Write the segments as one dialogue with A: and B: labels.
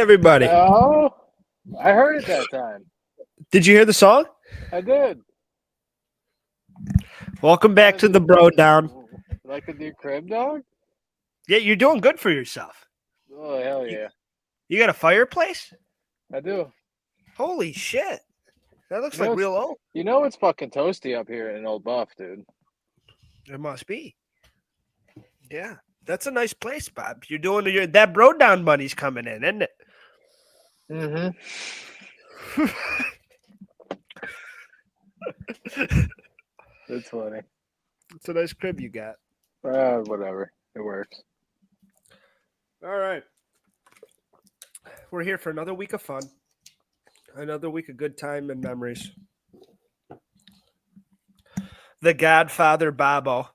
A: everybody.
B: Oh, I heard it that time.
A: Did you hear the song?
B: I did.
A: Welcome back to the Bro Down.
B: Like a new crib dog?
A: Yeah, you're doing good for yourself.
B: Oh, hell yeah.
A: You got a fireplace?
B: I do.
A: Holy shit. That looks
B: You know
A: like real old.
B: You know it's fucking toasty up here in Old Buff, dude.
A: It must be. Yeah, that's a nice place, Bob. You're doing that Bro Down money's coming in, isn't it?
B: Mm-hmm. That's funny.
A: It's a nice crib you got.
B: Whatever. It works.
A: All right. We're here for another week of fun. Another week of good time and memories. The Godfather Bobo.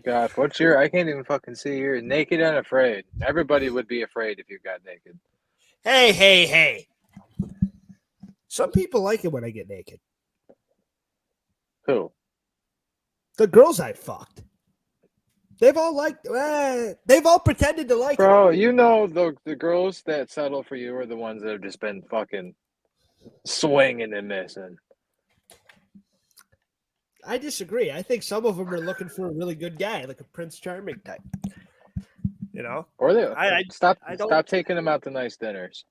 B: God, I can't even fucking see. You're naked and afraid. Everybody would be afraid if you got naked.
A: Hey. Some people like it when I get naked.
B: Who?
A: The girls I fucked. They've all pretended to like it.
B: Bro, you know the girls that settle for you are the ones that have just been fucking swinging and missing.
A: I disagree. I think some of them are looking for a really good guy, like a Prince Charming type. You know?
B: Or they stop
A: don't
B: taking them out to nice dinners.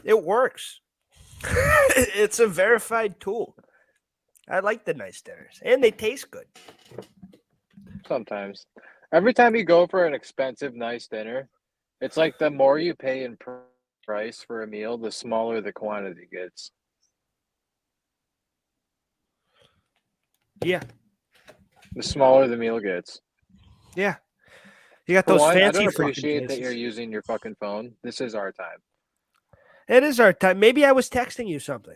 A: It works. It's a verified tool. I like the nice dinners. And they taste good.
B: Sometimes. Every time you go for an expensive nice dinner, it's like the more you pay in price for a meal, the smaller the quantity gets.
A: Yeah.
B: The smaller the meal gets.
A: Yeah. You got those fancy.
B: I don't appreciate that you're using your fucking phone. This is our time.
A: It is our time. Maybe I was texting you something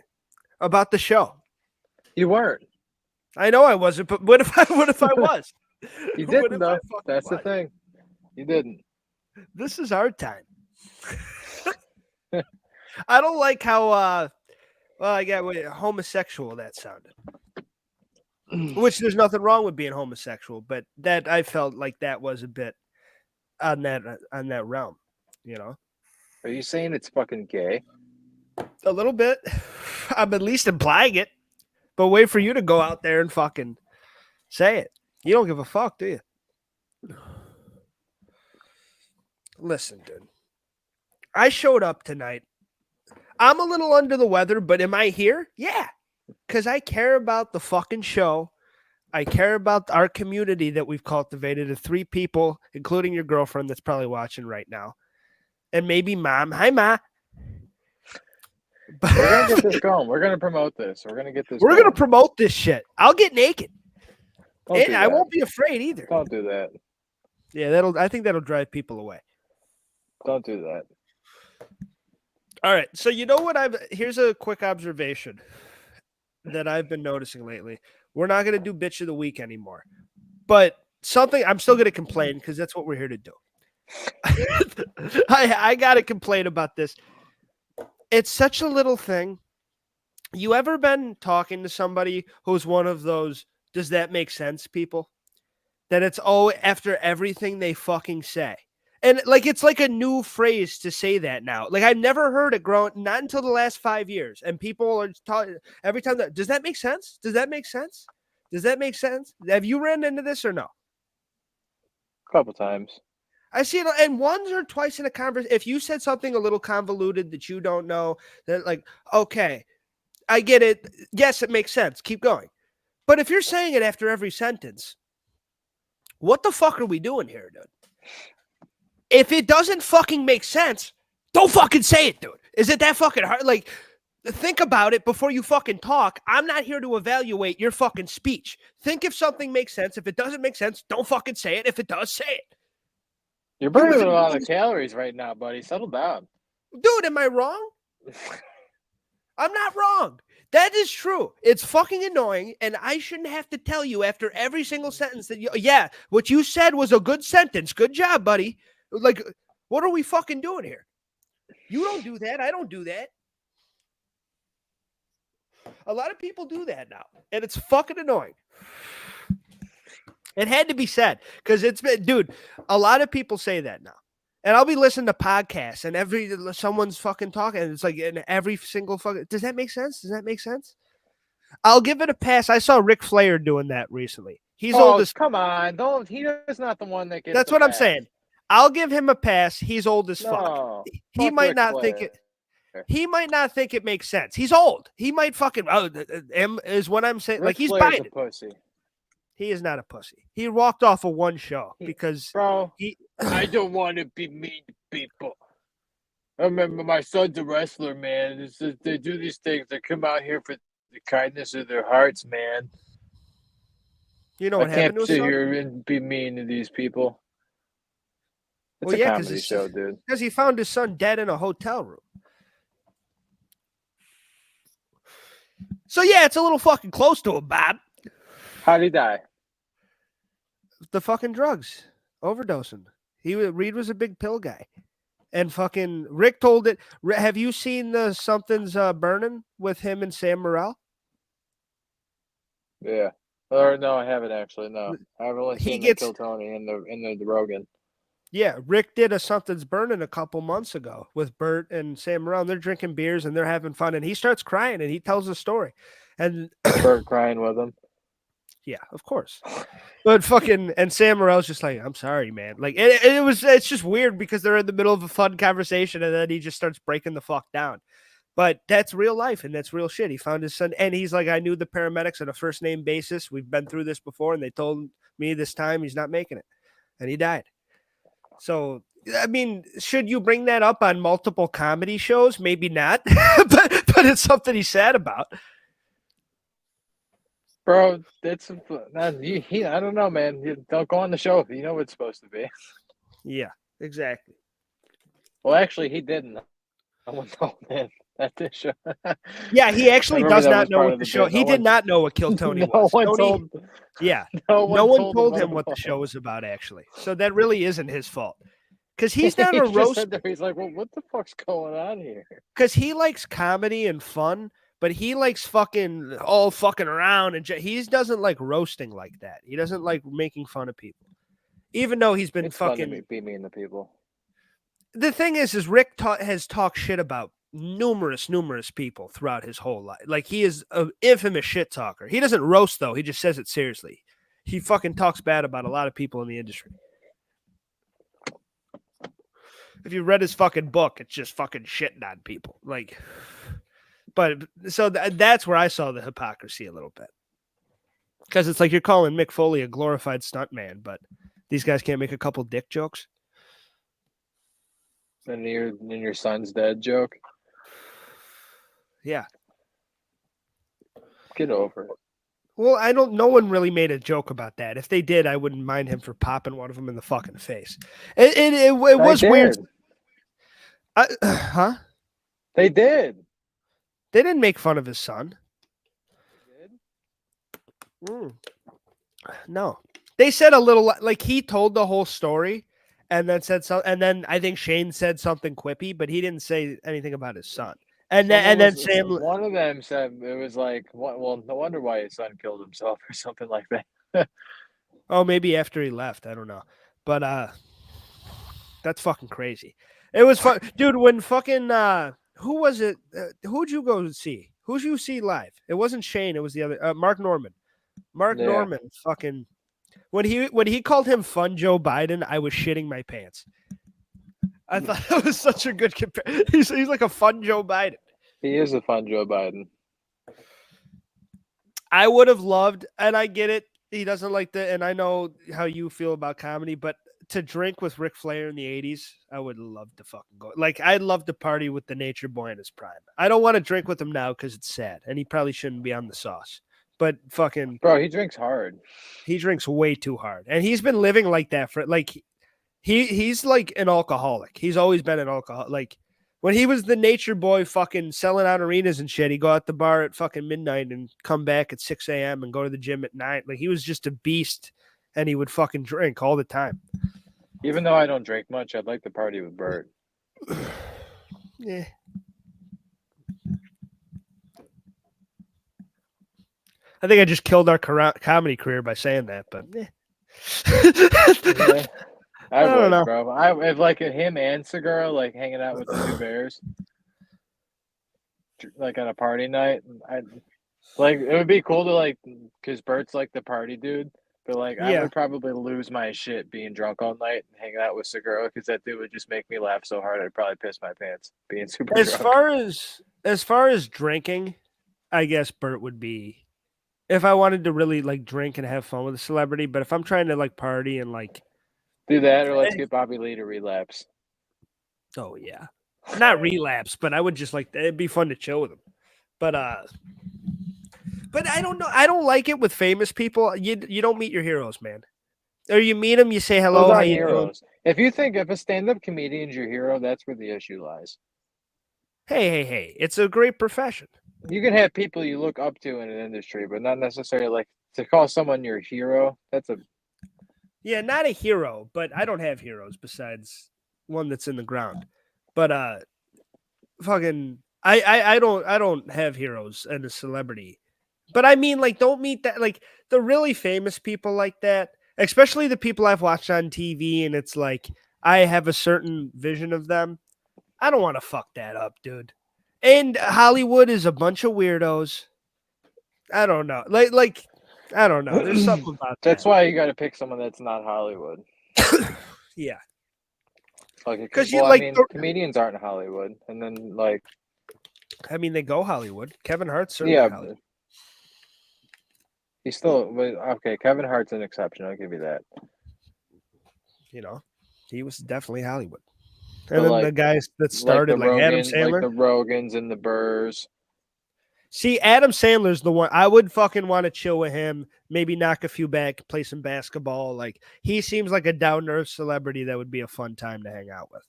A: about the show.
B: You weren't.
A: I know I wasn't, but what if I was?
B: You didn't, though. That's the thing. You didn't.
A: This is our time. I don't like how homosexual that sounded. Which there's nothing wrong with being homosexual, but that I felt like that was a bit on that realm, you know.
B: Are you saying it's fucking gay?
A: A little bit. I'm at least implying it. But wait for you to go out there and fucking say it. You don't give a fuck, do you? Listen, dude. I showed up tonight. I'm a little under the weather, but am I here? Yeah. Because I care about the fucking show. I care about our community that we've cultivated of 3 people, including your girlfriend that's probably watching right now. And maybe Mom. Hi, Ma.
B: We're going to get this going. We're going to promote this. We're going to get this
A: We're going to promote this shit. I'll get naked. And I won't be afraid either.
B: Don't do that.
A: Yeah, I think that'll drive people away.
B: Don't do that.
A: All right. So you know what here's a quick observation that I've been noticing lately. We're not going to do bitch of the week anymore. But something I'm still going to complain because that's what we're here to do. I got to complain about this. It's such a little thing. You ever been talking to somebody who's one of those, does that make sense, people? That it's after everything they fucking say. And like it's like a new phrase to say that now. Like I've never heard it growing, not until the last 5 years. And people are talking every time does that make sense? Does that make sense? Does that make sense? Have you ran into this or no?
B: A couple times.
A: I see it, and once or twice in a conversation. If you said something a little convoluted that you don't know, then like, okay, I get it. Yes, it makes sense. Keep going. But if you're saying it after every sentence, what the fuck are we doing here, dude? If it doesn't fucking make sense, don't fucking say it, dude. Is it that fucking hard? Like, think about it before you fucking talk. I'm not here to evaluate your fucking speech. Think if something makes sense. If it doesn't make sense, don't fucking say it. If it does, say it.
B: You're burning a lot of calories right now, buddy. Settle down.
A: Dude, am I wrong? I'm not wrong. That is true. It's fucking annoying, and I shouldn't have to tell you after every single sentence that what you said was a good sentence. Good job, buddy. Like, what are we fucking doing here? You don't do that. I don't do that. A lot of people do that now, and it's fucking annoying. It had to be said because it's been, dude, a lot of people say that now. And I'll be listening to podcasts and someone's fucking talking. And it's like in every single fucking. Does that make sense? Does that make sense? I'll give it a pass. I saw Ric Flair doing that recently. He's old as.
B: Come on, don't. He is not the one that gets.
A: That's what I'm saying. I'll give him a pass. He's old as fuck.
B: No,
A: He might not think it. He might not think it makes sense. He's old. He might fucking. Is what I'm saying. Like he's
B: Flair's
A: Biden.
B: a pussy.
A: He is not a pussy. He walked off of one show because
B: I don't want to be mean to people. I remember my son's a wrestler, man. It's just, they do these things. They come out here for the kindness of their hearts, man.
A: You know what happened to his son?
B: I can't sit here and be mean to these people. It's a comedy show, dude.
A: Because he found his son dead in a hotel room. So yeah, it's a little fucking close to him, Bob.
B: How'd he die?
A: The fucking drugs, overdosing. Reed was a big pill guy, and fucking Rick told it. Have you seen the Something's Burning with him and Sam Morril?
B: Yeah. Or no, I haven't actually. No, I've only seen the Kill Tony and the Rogan.
A: Yeah, Rick did a Something's Burning a couple months ago with Bert and Sam Morril. They're drinking beers and they're having fun, and he starts crying and he tells the story, and
B: Bert crying with him.
A: Yeah, of course. But fucking and Sam Morril's just like, I'm sorry, man. Like it's just weird because they're in the middle of a fun conversation and then he just starts breaking the fuck down. But that's real life and that's real shit. He found his son and he's like, I knew the paramedics on a first name basis. We've been through this before and they told me this time he's not making it. And he died. So I mean, should you bring that up on multiple comedy shows? Maybe not. but it's something he's sad about.
B: Bro, that's I don't know, man. You don't go on the show if you know what it's supposed to be.
A: Yeah, exactly.
B: Well, actually, he didn't. No one told him at this show.
A: Yeah, he actually does not know what the show. He did not know what Kill Tony was. No one told him what the show was about, actually. So that really isn't his fault. Because he's not a roast.
B: He's like, well, what the fuck's going on here?
A: Because he likes comedy and fun, but he likes fucking around. And he doesn't like roasting like that. He doesn't like making fun of people. Even though he's been fucking.
B: Be mean to people.
A: The thing is Rick has talked shit about numerous people throughout his whole life. Like he is an infamous shit talker. He doesn't roast though. He just says it seriously. He fucking talks bad about a lot of people in the industry. If you read his fucking book, it's just fucking shitting on people. Like, but so that's where I saw the hypocrisy a little bit. Because it's like you're calling Mick Foley a glorified stuntman, but these guys can't make a couple dick jokes.
B: And your son's dead joke?
A: Yeah.
B: Get over it.
A: Well, no one really made a joke about that. If they did, I wouldn't mind him for popping one of them in the fucking face. It was weird. Huh?
B: They did.
A: They didn't make fun of his son.
B: They did?
A: No. They said a little, like he told the whole story and then said so, and then I think Shane said something quippy, but he didn't say anything about his son. And then Sam,
B: one of them said it was like, well, no wonder why his son killed himself or something like that.
A: Oh, maybe after he left, I don't know, but that's fucking crazy. It was fun, dude. When fucking who was it? Who'd you go see? Who'd you see live? It wasn't Shane. It was the other Mark Norman. Norman, fucking. When he called him Fun Joe Biden, I was shitting my pants. I thought that was such a good comparison. He's like a fun Joe Biden.
B: He is a fun Joe Biden.
A: I would have loved, and I get it. He doesn't like and I know how you feel about comedy, but to drink with Ric Flair in the 80s, I would love to fucking go. Like, I'd love to party with the Nature Boy in his prime. I don't want to drink with him now because it's sad, and he probably shouldn't be on the sauce. But fucking...
B: Bro, he drinks hard.
A: He drinks way too hard. And he's been living like that for, like... He's like an alcoholic. He's always been an alcoholic. Like, when he was the Nature Boy fucking selling out arenas and shit, he'd go out the bar at fucking midnight and come back at 6 a.m. and go to the gym at 9. Like, he was just a beast, and he would fucking drink all the time.
B: Even though I don't drink much, I'd like to party with Bert.
A: Yeah. I think I just killed our comedy career by saying that, but
B: Yeah. I
A: I don't
B: would,
A: know.
B: bro. I if like him and Segura like hanging out with the two bears, like on a party night. I like it would be cool to like, cause Bert's like the party dude. But like, I
A: Yeah.
B: would probably lose my shit being drunk all night and hanging out with Segura, because that dude would just make me laugh so hard I'd probably piss my pants being super
A: As
B: drunk.
A: far as drinking, I guess Bert would be if I wanted to really like drink and have fun with a celebrity. But if I'm trying to like party and like,
B: Do that, or let's get Bobby Lee to relapse.
A: oh yeah, not relapse, but I would just like it'd be fun to chill with him. But I don't know. I don't like it with famous people. You don't meet your heroes, man. Or you meet them, you say
B: Those
A: hello, how
B: aren't
A: you doing?
B: heroes. If you think if a stand-up comedian's your hero, that's where the issue lies.
A: Hey, it's a great profession.
B: You can have people you look up to in an industry, but not necessarily like to call someone your hero. That's a
A: Yeah, not a hero, but I don't have heroes besides one that's in the ground. But fucking I don't have heroes and a celebrity. But I mean like don't meet that like the really famous people like that, especially the people I've watched on TV and it's like I have a certain vision of them. I don't want to fuck that up, dude. And Hollywood is a bunch of weirdos. I don't know. Like I don't know. There's something about
B: that's
A: that.
B: why you got to pick someone that's not Hollywood.
A: Yeah.
B: Like,
A: Because you
B: well, I
A: like
B: mean, comedians aren't Hollywood, and then like,
A: I mean they go Hollywood. Kevin Hart's certainly
B: yeah,
A: Hollywood.
B: he's still okay. Kevin Hart's an exception. I'll give you that.
A: You know, he was definitely Hollywood.
B: But
A: And then
B: like,
A: the guys that started, like Adam Sandler.
B: like the Rogans and the Burrs.
A: See, Adam Sandler's the one I would fucking want to chill with him. Maybe knock a few back, play some basketball. Like he seems like a down to earth celebrity that would be a fun time to hang out with.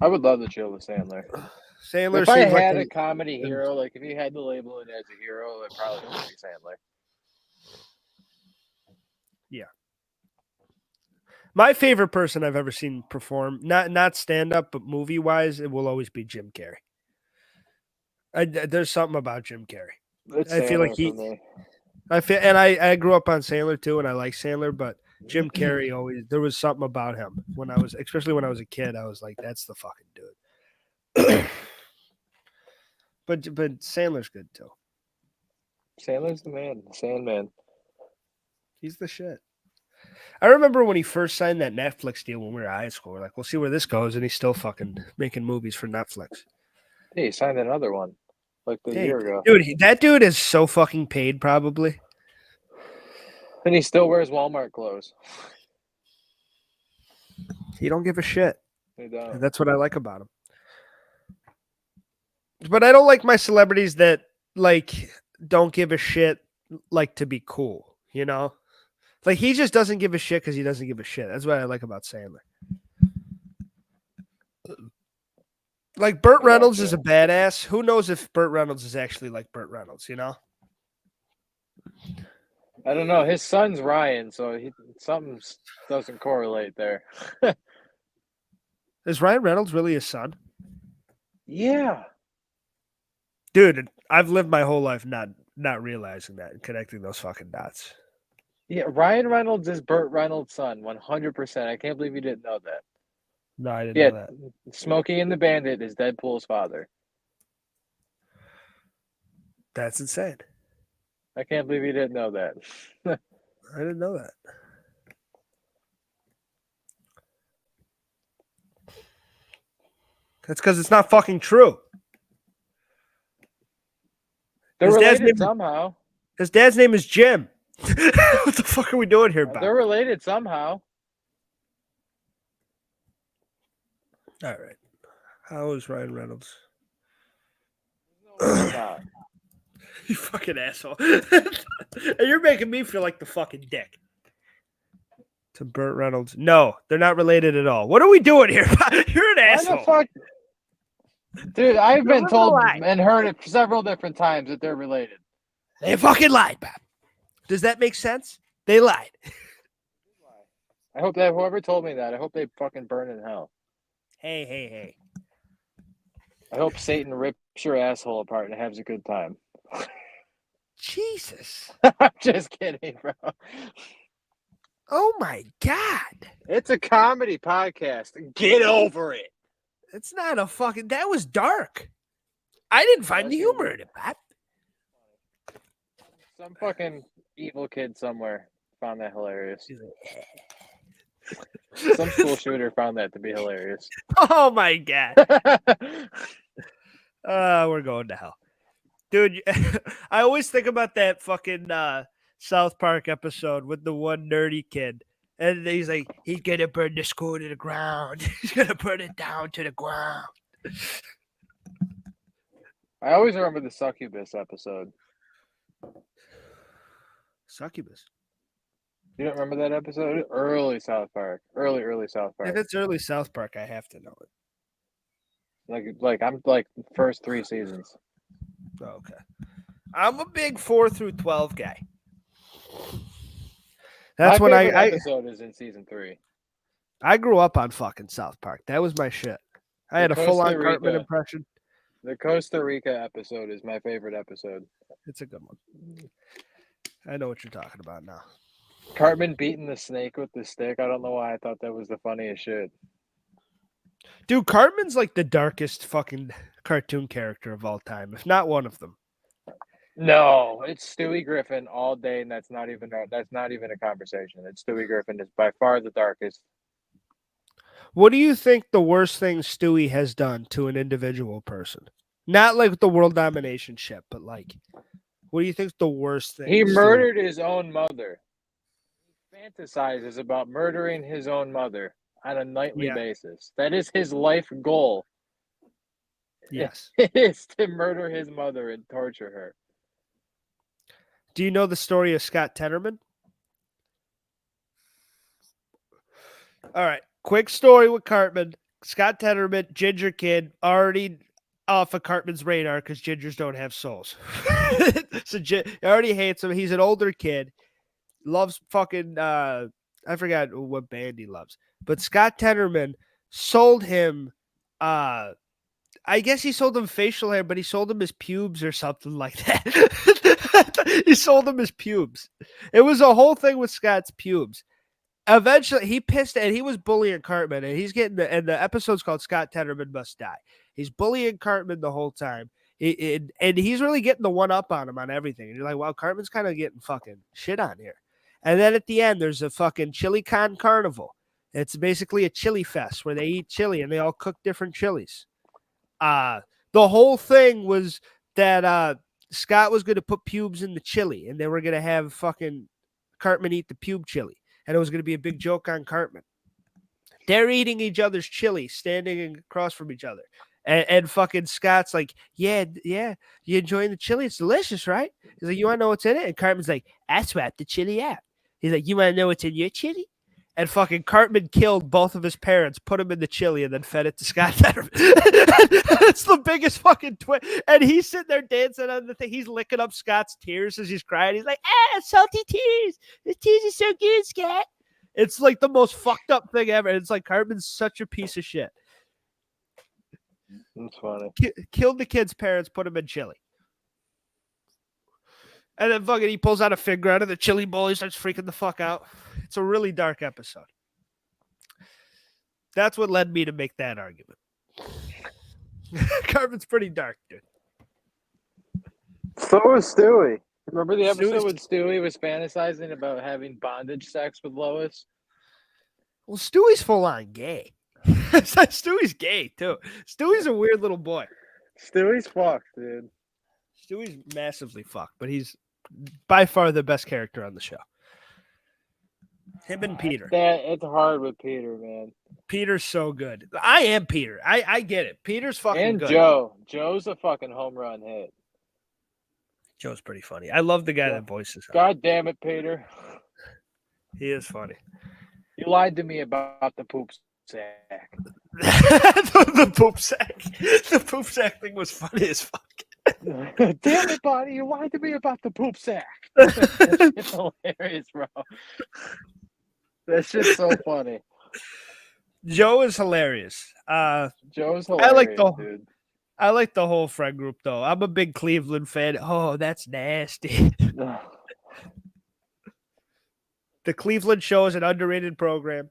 B: I would love to chill with Sandler.
A: Sandler
B: If I
A: seems like
B: had a comedy hero, like if you had to label it as a hero, it probably would be Sandler.
A: yeah. My favorite person I've ever seen perform, not stand up, but movie wise, it will always be Jim Carrey. There's something about Jim Carrey.
B: It's
A: I feel like
B: Sandler for me.
A: I grew up on Sandler too, and I like Sandler, but Jim Carrey always there was something about him especially when I was a kid. I was like, that's the fucking dude. but Sandler's good too.
B: Sandler's the man, the Sandman.
A: He's the shit. I remember when he first signed that Netflix deal when we were in high school. We're like, we'll see where this goes, and he's still fucking making movies for Netflix.
B: Hey, he signed another one like a year ago.
A: Dude, that dude is so fucking paid, probably.
B: And he still wears Walmart clothes.
A: He don't give a shit.
B: He don't.
A: That's what I like about him. But I don't like my celebrities that like don't give a shit like to be cool, you know? Like he just doesn't give a shit because he doesn't give a shit. That's what I like about Sandler. Like Burt Reynolds is a badass. Who knows if Burt Reynolds is actually like Burt Reynolds, you know?
B: I don't know. His son's Ryan, so something doesn't correlate there.
A: Is Ryan Reynolds really his son?
B: Yeah.
A: Dude, I've lived my whole life not realizing that and connecting those fucking dots.
B: Yeah, Ryan Reynolds is Burt Reynolds' son, 100%. I can't believe you didn't know that.
A: No, I didn't know that.
B: Smokey and the Bandit is Deadpool's father.
A: That's insane.
B: I can't believe you didn't know that.
A: I didn't know that. That's because it's not fucking true.
B: They're related somehow.
A: His dad's name is Jim. What the fuck are we doing here, Bob?
B: They're related somehow.
A: All right. How is Ryan Reynolds?
B: No,
A: you fucking asshole. And you're making me feel like the fucking dick. To Burt Reynolds. No, they're not related at all. What are we doing here? You're an asshole.
B: The fuck? Dude, I've been told and heard it several different times that they're related.
A: They fucking lied, Bob. Does that make sense? They lied.
B: I hope that whoever told me that, I hope they fucking burn in hell.
A: Hey.
B: I hope Satan rips your asshole apart and has a good time.
A: Jesus.
B: I'm just kidding, bro.
A: Oh my God.
B: It's a comedy podcast. Get over it.
A: It's not a fucking. That was dark. I didn't find the
B: Yes, it
A: humor
B: was.
A: in it, Pat.
B: Some fucking evil kid somewhere found that hilarious. Some school shooter found that to be hilarious.
A: Oh my God. We're going to hell. Dude, I always think about that fucking South Park episode with the one nerdy kid. And he's like, he's going to burn the school to the ground. He's going to burn it down to the ground.
B: I always remember the Succubus episode.
A: Succubus.
B: You don't remember that episode? Early South Park. Early South Park.
A: If it's early South Park, I have to know it.
B: Like I'm like first 3 seasons.
A: Oh, okay. I'm a big 4 through 12 guy. That's
B: My
A: when
B: favorite
A: I
B: episode is in season 3.
A: I grew up on fucking South Park. That was my shit. I had a
B: Costa
A: full-on
B: Rica.
A: Cartman impression.
B: The Costa Rica episode is my favorite episode.
A: It's a good one. I know what you're talking about now.
B: Cartman beating the snake with the stick. I don't know why I thought that was the funniest shit.
A: Dude, Cartman's like the darkest fucking cartoon character of all time, if not one of them.
B: No, it's Stewie Griffin all day, and that's not even a conversation. It's Stewie Griffin is by far the darkest.
A: What do you think the worst thing Stewie has done to an individual person? Not like the world domination shit, but like, what do you think's the worst thing?
B: He
A: Stewie-
B: murdered his own mother. He fantasizes about murdering his own mother on a nightly
A: Yeah.
B: basis. That is his life goal.
A: Yes.
B: It is to murder his mother and torture her.
A: Do you know the story of Scott Tenorman? All right. Quick story with Cartman. Scott Tenorman, ginger kid, already off of Cartman's radar because gingers don't have souls. So he already hates him. He's an older kid. Loves fucking I forgot what band he loves. But Scott Tenorman sold him I guess he sold him facial hair, but he sold him his pubes or something like that. He sold him his pubes. It was a whole thing with Scott's pubes. Eventually, he pissed and he was bullying Cartman, and he's getting and the episode's called Scott Tenorman Must Die. He's bullying Cartman the whole time. And he's really getting the one up on him on everything. And you're like, wow, Cartman's kind of getting fucking shit on here. And then at the end, there's a fucking chili con carnival. It's basically a chili fest where they eat chili and they all cook different chilies. The whole thing was that Scott was going to put pubes in the chili and they were going to have fucking Cartman eat the pube chili. And it was going to be a big joke on Cartman. They're eating each other's chili, standing across from each other. And fucking Scott's like, yeah, you enjoying the chili? It's delicious, right? He's like, you want to know what's in it? And Cartman's like, I swapped the chili out. He's like, you want to know what's in your chili? And fucking Cartman killed both of his parents, put him in the chili, and then fed it to Scott Tenorman. It's the biggest fucking twist. And he's sitting there dancing on the thing. He's licking up Scott's tears as he's crying. He's like, salty tears. The tears are so good, Scott. It's like the most fucked up thing ever. It's like Cartman's such a piece of shit.
B: That's funny.
A: Killed the kid's parents, put him in chili. And then fucking he pulls out a finger out of the chili bowl. He starts freaking the fuck out. It's a really dark episode. That's what led me to make that argument. Cartman's pretty dark, dude.
B: So was Stewie. Remember the episode
A: Stewie's-
B: when Stewie was fantasizing about having bondage sex with Lois?
A: Well, Stewie's full on gay. Stewie's gay, too. Stewie's a weird little boy.
B: Stewie's fucked, dude.
A: Stewie's massively fucked, but he's by far the best character on the show. Him and Peter.
B: It's hard with Peter, man.
A: Peter's so good. I am Peter. I get it. Peter's fucking
B: And
A: good.
B: Joe. Joe's a fucking home run hit.
A: Joe's pretty funny. I love the guy
B: Yeah.
A: that voices him.
B: God damn it, Peter.
A: He is funny.
B: You lied to me about the poop sack.
A: the poop sack. The poop sack thing was funny as fuck.
B: Damn it, buddy. You lied to me about the poop sack. That shit's hilarious, bro. That shit's so funny.
A: Joe is hilarious.
B: Joe's hilarious,
A: like the-
B: dude.
A: I like the whole friend group though. I'm a big Cleveland fan. Oh, that's nasty. The Cleveland Show is an underrated program.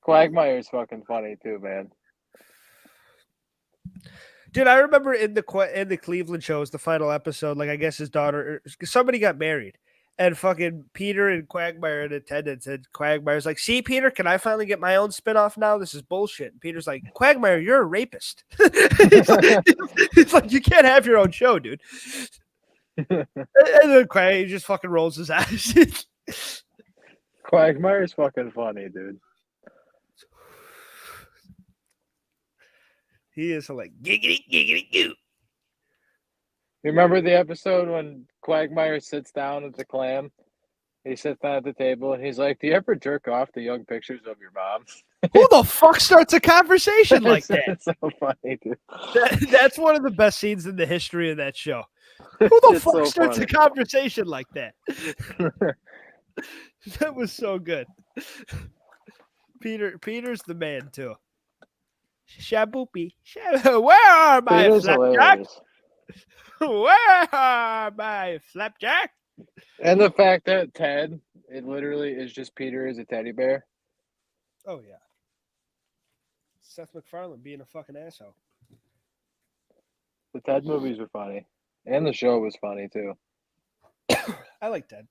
B: Quagmire's fucking funny too, man.
A: Dude, I remember in the Cleveland Show, was the final episode. Like, I guess his daughter, somebody got married, and fucking Peter and Quagmire in attendance. And Quagmire's like, "See, Peter, can I finally get my own spinoff now? This is bullshit." And Peter's like, "Quagmire, you're a rapist." He's like, "You can't have your own show, dude." And then Quag just fucking rolls his eyes.
B: Quagmire's fucking funny, dude.
A: He is like giggity giggity goo.
B: You remember the episode when Quagmire sits down at the clam? He sits down at the table and he's like, "Do you ever jerk off to young pictures of your mom?"
A: Who the fuck starts a conversation like that?
B: It's so funny, dude.
A: That's one of the best scenes in the history of that show. Who the
B: It's
A: fuck
B: so
A: starts
B: funny.
A: a conversation like that? That was so good. Peter's the man too. Shaboopy. Where are my
B: It is
A: flapjack?
B: hilarious.
A: Where are my flapjack?
B: And the fact that Ted, it literally is just Peter as a teddy bear.
A: Oh yeah. Seth MacFarlane being a fucking asshole.
B: The Ted movies were funny. And the show was funny too.
A: I like Ted.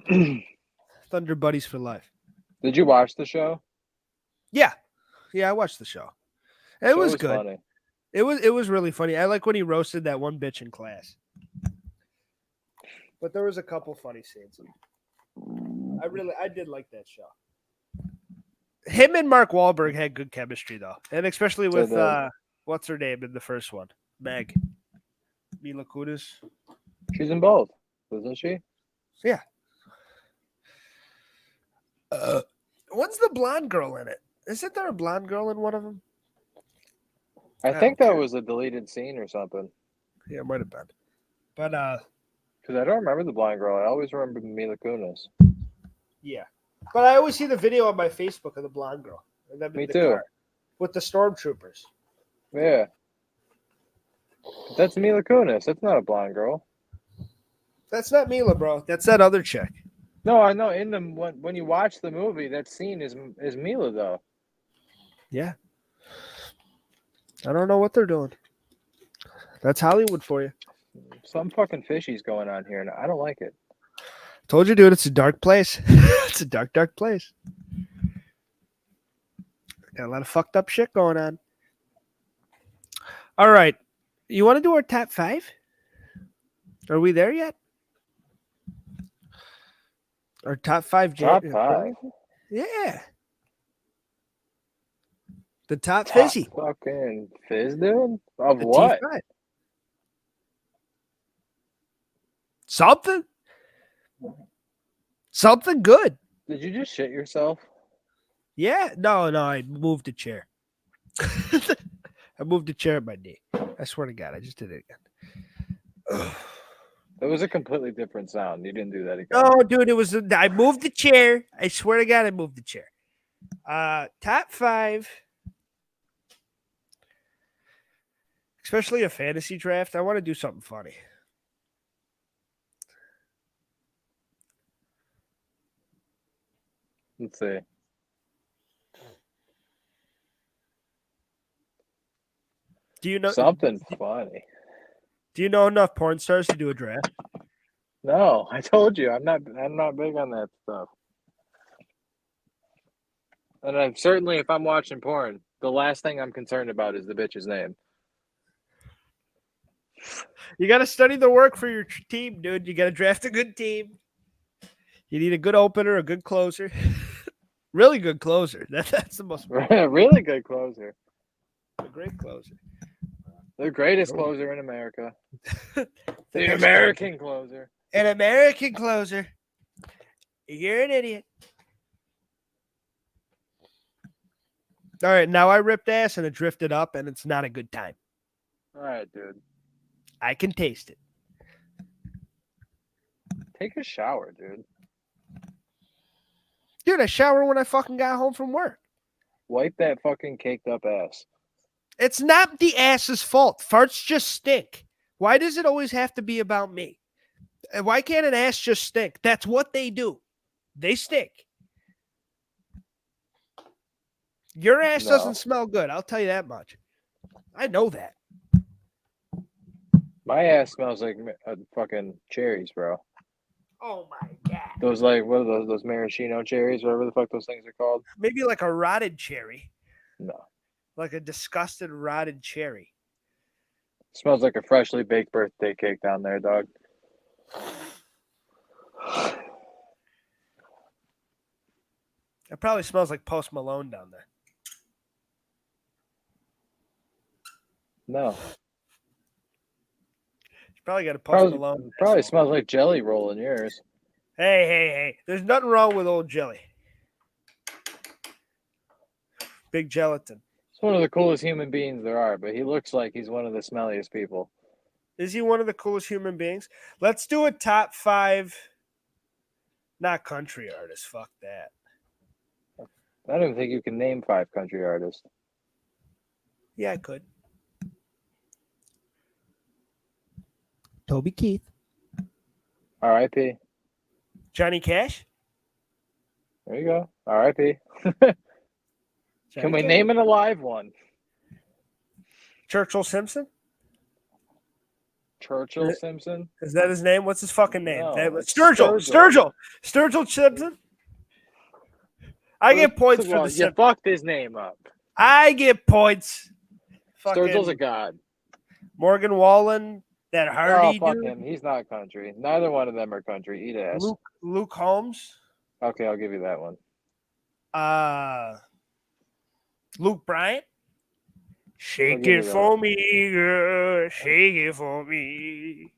B: Did
A: Thunder Buddies for life.
B: you watch the show?
A: Yeah. Yeah, I watched the show. It
B: Show
A: was good.
B: funny.
A: It was really funny. I like when he roasted that one bitch in class. But there was a couple funny scenes. I did like that show. Him and Mark Wahlberg had good chemistry though. And especially with what's her name in the first one? Meg. Mila Kunis.
B: She's in both, isn't she?
A: Yeah. What's the blonde girl in it? Isn't there a blonde girl in one of them?
B: I
A: I
B: think
A: don't
B: that
A: care.
B: was a deleted scene or something.
A: Yeah, it might have been. But
B: Because I don't remember the blind girl. I always remember Mila Kunis.
A: yeah. But I always see the video on my Facebook of the blonde girl. And them in
B: Me
A: the
B: too.
A: car with the stormtroopers.
B: Yeah. That's Mila Kunis. That's not a blonde girl.
A: That's not Mila, bro. That's that other chick.
B: No, I know. In the when you watch the movie, that scene is Mila though.
A: Yeah. I don't know what they're doing. That's Hollywood for you.
B: Some fucking fishy's going on here, and I don't like it.
A: Told you, dude, it's a dark place. It's a dark, dark place. Got a lot of fucked up shit going on. All right. You want to do our top 5? Are we there yet? Our top 5.
B: Top 5.
A: Yeah. The top
B: Top
A: fizzy.
B: fucking fizz, dude. Of
A: The
B: what?
A: T5. Something. Something good.
B: Did you just shit yourself?
A: Yeah. No, I moved a chair. I moved a chair at my knee. I swear to God, I just did it again.
B: It was a completely different sound. You didn't do that again.
A: No, dude, I moved the chair. I swear to God, I moved the chair. Top 5. Especially a fantasy draft. I want to do something funny.
B: Let's see.
A: Do you know
B: Something funny.
A: Do you know enough porn stars to do a draft?
B: No, I told you I'm not big on that stuff. And I'm certainly, if I'm watching porn, the last thing I'm concerned about is the bitch's name.
A: You got to study the work for your team, dude. You got to draft a good team. You need a good opener, a good closer. Really good closer. That's the most
B: Really good closer.
A: a great closer.
B: The greatest closer in America. The
A: best
B: American closer.
A: An American closer. You're an idiot. All right, now I ripped ass and it drifted up, and it's not a good time.
B: All right, dude.
A: I can taste it.
B: Take a shower, dude.
A: Dude, I showered when I fucking got home from work.
B: Wipe that fucking caked up ass.
A: It's not the ass's fault. Farts just stink. Why does it always have to be about me? And why can't an ass just stink? That's what they do. They stink. Your ass
B: No.
A: doesn't smell good. I'll tell you that much. I know that.
B: My ass smells like fucking cherries, bro.
A: Oh my god.
B: Those like what are those maraschino cherries, whatever the fuck those things are called?
A: Maybe like a rotted cherry.
B: No.
A: Like a disgusted rotted cherry.
B: Smells like a freshly baked birthday cake down there, dog.
A: It probably smells like Post Malone down there.
B: No.
A: You probably got a Post Malone.
B: Probably smells like jelly roll in yours.
A: Hey. There's nothing wrong with old jelly. Big gelatin.
B: He's one of the coolest human beings there are, but he looks like he's one of the smelliest people.
A: Is he one of the coolest human beings? Let's do a top 5. Not country artists. Fuck that.
B: I don't even think you can name 5 country artists.
A: Yeah, I could. Toby Keith.
B: R.I.P.
A: Johnny Cash.
B: There you go. R.I.P. Can we name an alive one?
A: Churchill Simpson?
B: Churchill Simpson?
A: Is that his name? What's his fucking name?
B: No,
A: Sturgill Simpson. I get points for the
B: You
A: Simpson.
B: fucked his name up.
A: I get points.
B: Sturgill's a god.
A: Morgan Wallen, that Hardy
B: fuck
A: dude.
B: him. He's not country. Neither one of them are country. Eat ass.
A: Luke Holmes.
B: Okay, I'll give you that one.
A: Luke Bryant. Shake it for me, girl. Shake it for me.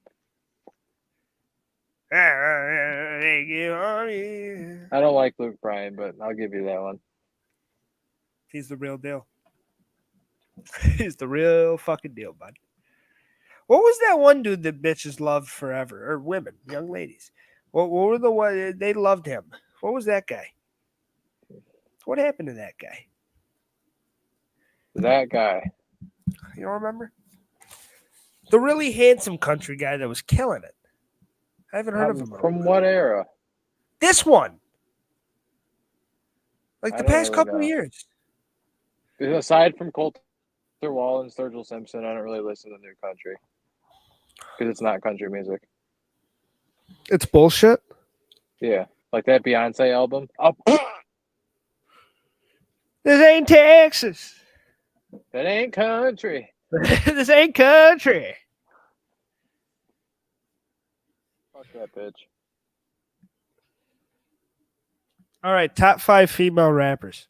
A: Shake it for me.
B: I don't like Luke Bryan, but I'll give you that one.
A: He's the real deal. He's the real fucking deal, bud. What was that one dude that bitches loved forever? Or women, young ladies. What were the one they loved him? What was that guy? What happened to that guy?
B: That guy.
A: You don't remember? The really handsome country guy that was killing it. I haven't heard of him.
B: From what era?
A: This one. Like
B: I
A: the
B: don't
A: past
B: really
A: couple
B: know.
A: of years.
B: Aside from Coulter Wall and Sturgill Simpson, I don't really listen to new country. Because it's not country music.
A: It's bullshit.
B: Yeah. Like that Beyonce album. Oh,
A: This ain't Texas.
B: that ain't country.
A: This ain't country.
B: Fuck that bitch.
A: All right, top 5 female rappers.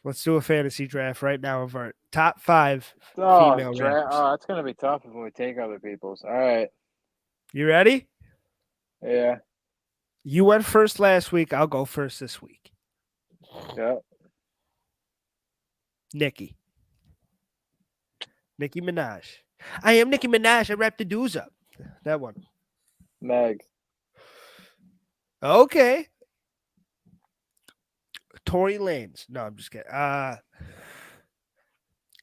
A: Let's do a fantasy draft right now of our top 5 female rappers.
B: Oh, that's gonna be tough if we take other people's. All right.
A: You ready?
B: Yeah.
A: You went first last week. I'll go first this week.
B: Yeah.
A: Nicki Minaj. I am Nicki Minaj. I rap the dudes up. That one.
B: Meg.
A: Okay. Tory Lanez. No, I'm just kidding.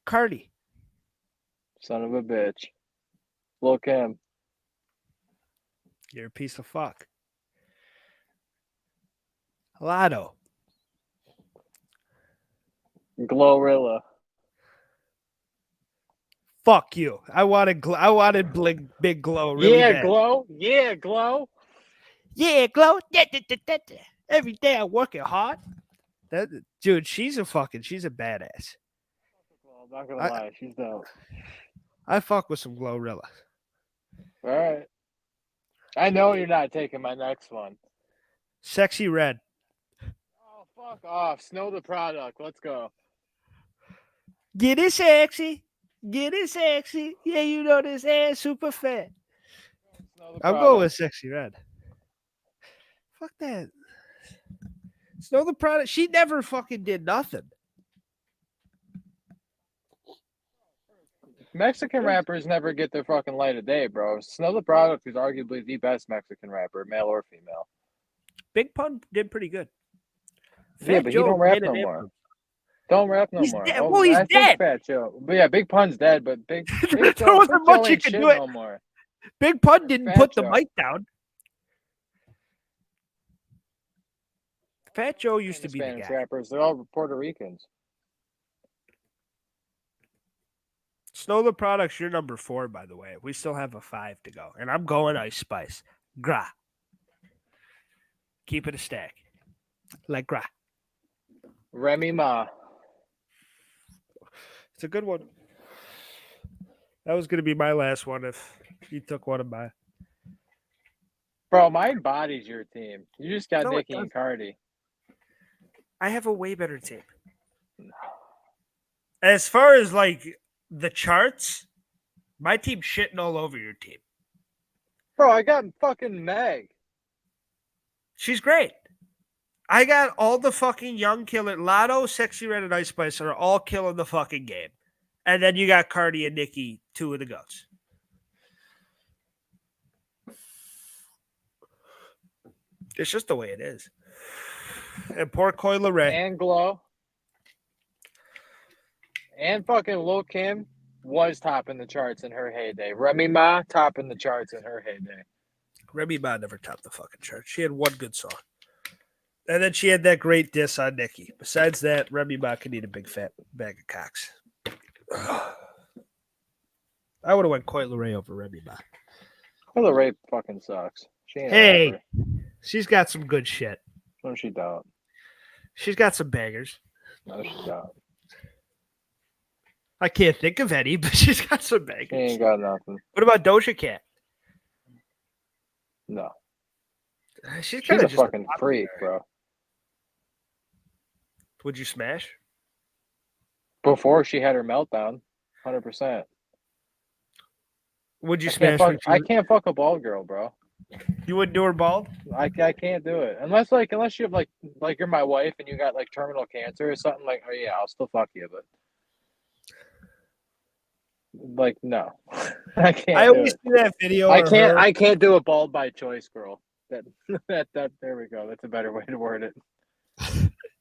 A: Cardi.
B: Son of a bitch. Lil' Kim.
A: You're a piece of fuck. Lotto.
B: Glorilla.
A: Fuck you. I wanted big glow. Really
B: Yeah,
A: bad.
B: Glow. Yeah, Glow.
A: Yeah, glow. Every day I'm working hard. Dude, she's a badass.
B: Well, I'm not gonna lie, she's dope.
A: I fuck with some Glorilla.
B: All right. I know you're not taking my next one.
A: Sexy Red.
B: Oh, fuck off. Snow the Product. Let's go.
A: Get it sexy. Get it sexy. Yeah, you know this ass super fat. I'm going with Sexy Red. Fuck that. Snow the Product. She never fucking did nothing.
B: Mexican rappers never get their fucking light of day, bro. Snow the Product is arguably the best Mexican rapper, male or female.
A: Big Pun did pretty good.
B: Yeah, but he don't rap no more. Don't rap no more.
A: Dead. He's dead.
B: Fat Joe. But yeah, Big Pun's dead, but Big
A: There wasn't much you could do it.
B: no more.
A: Big Pun didn't
B: Fat
A: put the
B: Joe.
A: mic down. Fat Joe used to
B: The
A: be the
B: Spanish
A: guy.
B: rappers, they're all Puerto Ricans.
A: Snola Products, you're number 4, by the way. We still have a 5 to go. And I'm going Ice Spice. Gra. Keep it a stack. Like gra.
B: Remy Ma.
A: It's a good one. That was going to be my last one if you took one of mine.
B: Bro, my body's your team. You just got
A: No, it
B: Nicki and Cardi.
A: I have a way better team. As far as like the charts, my team's shitting all over your team.
B: Bro, I got fucking Meg.
A: She's great. I got all the fucking young killer. Lotto, Sexy Red, and Ice Spice are all killing the fucking game. And then you got Cardi and Nicki, 2 of the goats. It's just the way it is. And poor Coyle Ray.
B: And Glow. And fucking Lil Kim was topping the charts in her heyday. Remy Ma topping the charts in her heyday.
A: Remy Ma never topped the fucking chart. She had one good song. And then she had that great diss on Nicki. Besides that, Remy Ma could eat a big fat bag of cocks. I would have went Coyle Ray over Remy Ma.
B: Coyle Ray fucking sucks. She ain't a
A: Hey,
B: rapper.
A: she's got some good shit.
B: No, she don't.
A: She's got some bangers.
B: No, she don't.
A: I can't think of any, but she's got some
B: She
A: bangers.
B: ain't got nothing.
A: What about Doja Cat?
B: No.
A: She's
B: She's
A: kind
B: a
A: of just
B: fucking freak, bro.
A: Would you smash?
B: Before she had her meltdown, 100%.
A: Would you
B: I can't,
A: smash?
B: fuck,
A: when she-
B: I can't fuck a bald girl, bro.
A: You wouldn't do her bald?
B: I can't do it unless you have like you're my wife and you got like terminal cancer or something. Like, oh yeah, I'll still fuck you, but like no, I can't.
A: I
B: do
A: always
B: it.
A: see that video.
B: I
A: of
B: can't.
A: her-
B: I can't do a bald by choice, girl. That there we go. That's a better way to word it.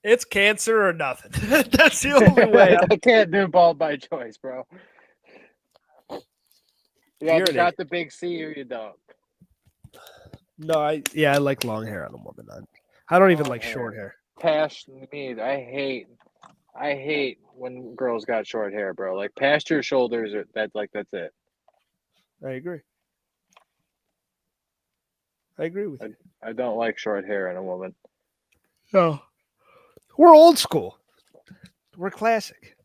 A: It's cancer or nothing. That's the only way.
B: I can't do bald by choice, bro. You
A: You're
B: either
A: an
B: got
A: idiot.
B: the big C or you don't.
A: No, I like long hair on a woman. I don't even
B: Long
A: like
B: hair.
A: short hair.
B: Past me, I hate when girls got short hair, bro. Like past your shoulders, that's it.
A: I agree. I agree with you.
B: I don't like short hair in a woman.
A: No, we're old school. We're classic.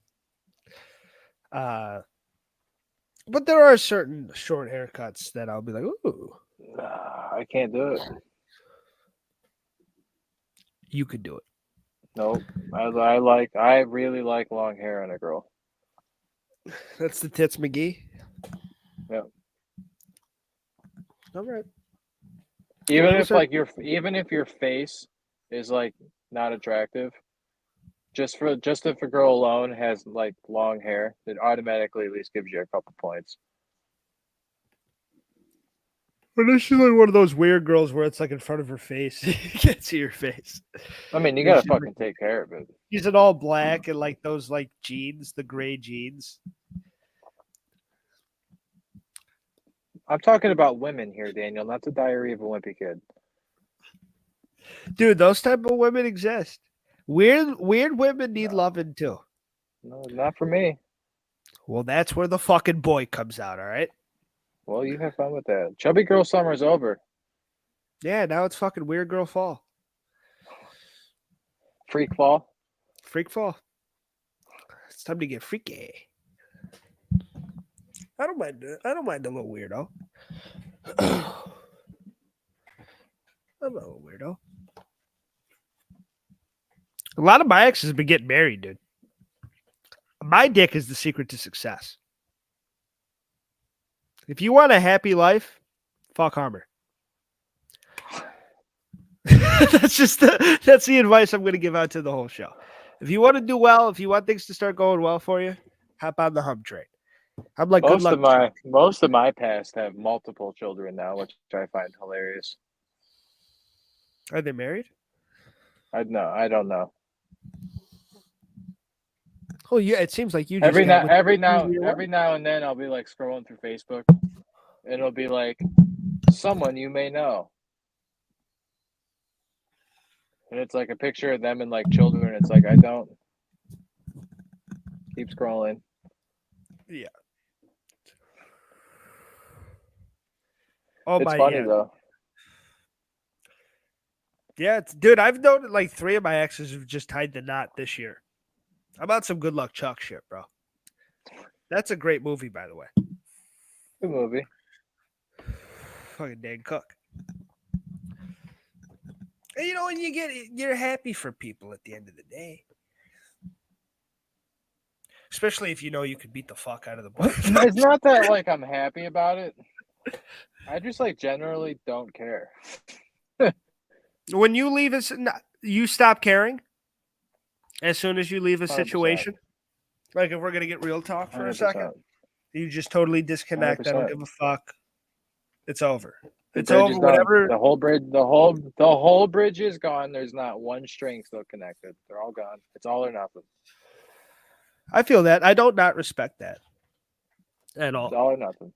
A: But there are certain short haircuts that I'll be like, ooh,
B: I can't do it.
A: you could do it.
B: Nope. I really like long hair on a girl.
A: That's the Tits McGee.
B: Yep.
A: All right.
B: Even
A: Those
B: if your face is like not attractive, just if a girl alone has like long hair, it automatically at least gives you a couple points.
A: But is she like one of those weird girls where it's like in front of her face? You can't see her face.
B: I mean, you
A: Yeah,
B: gotta
A: she's
B: fucking take care of it.
A: She's in all black and like those like jeans, the gray jeans.
B: I'm talking about women here, Daniel, not the Diary of a Wimpy Kid.
A: Dude, those type of women exist. Weird women need loving too.
B: No, not for me.
A: Well, that's where the fucking boy comes out, all right?
B: Well, you have fun with that. Chubby girl summer's over.
A: Yeah, now it's fucking weird girl fall.
B: Freak fall.
A: Freak fall. It's time to get freaky. I don't mind a little weirdo. I'm a little weirdo. A lot of my exes have been getting married, dude. My dick is the secret to success. If you want a happy life, fuck Harmer. That's the advice I'm going to give out to the whole show. If you want to do well, if you want things to start going well for you, hop on the hum train. I'm like, good luck.
B: Most of my past have multiple children now, which I find hilarious.
A: Are they married?
B: I don't know.
A: Oh yeah, it seems like you just
B: Every
A: got
B: now
A: with-
B: and then I'll be like scrolling through Facebook, and it'll be like someone you may know. And it's like a picture of them and like children. It's like I don't keep scrolling.
A: Yeah. Oh
B: It's
A: my
B: funny
A: yeah.
B: though.
A: Yeah, dude, I've known like 3 of my exes have just tied the knot this year. I'm on some Good Luck Chuck shit, bro. That's a great movie, by the way.
B: Good movie.
A: Fucking Dan Cook. And you know, when you're happy for people at the end of the day. Especially if you know you could beat the fuck out of the boy.
B: It's not that like I'm happy about it. I just like generally don't care.
A: When you leave us, you stop caring as soon as you leave a
B: 100%.
A: situation. Like if we're gonna get real talk for a
B: 100%.
A: second, you just totally disconnect. I don't
B: 100%.
A: give a fuck. It's over.
B: The
A: It's
B: bridge
A: over.
B: is done.
A: Whatever.
B: The whole bridge, the whole bridge is gone. There's not one string still connected. They're all gone. It's all or nothing.
A: I feel that. I don't not respect that at all.
B: It's all or nothing.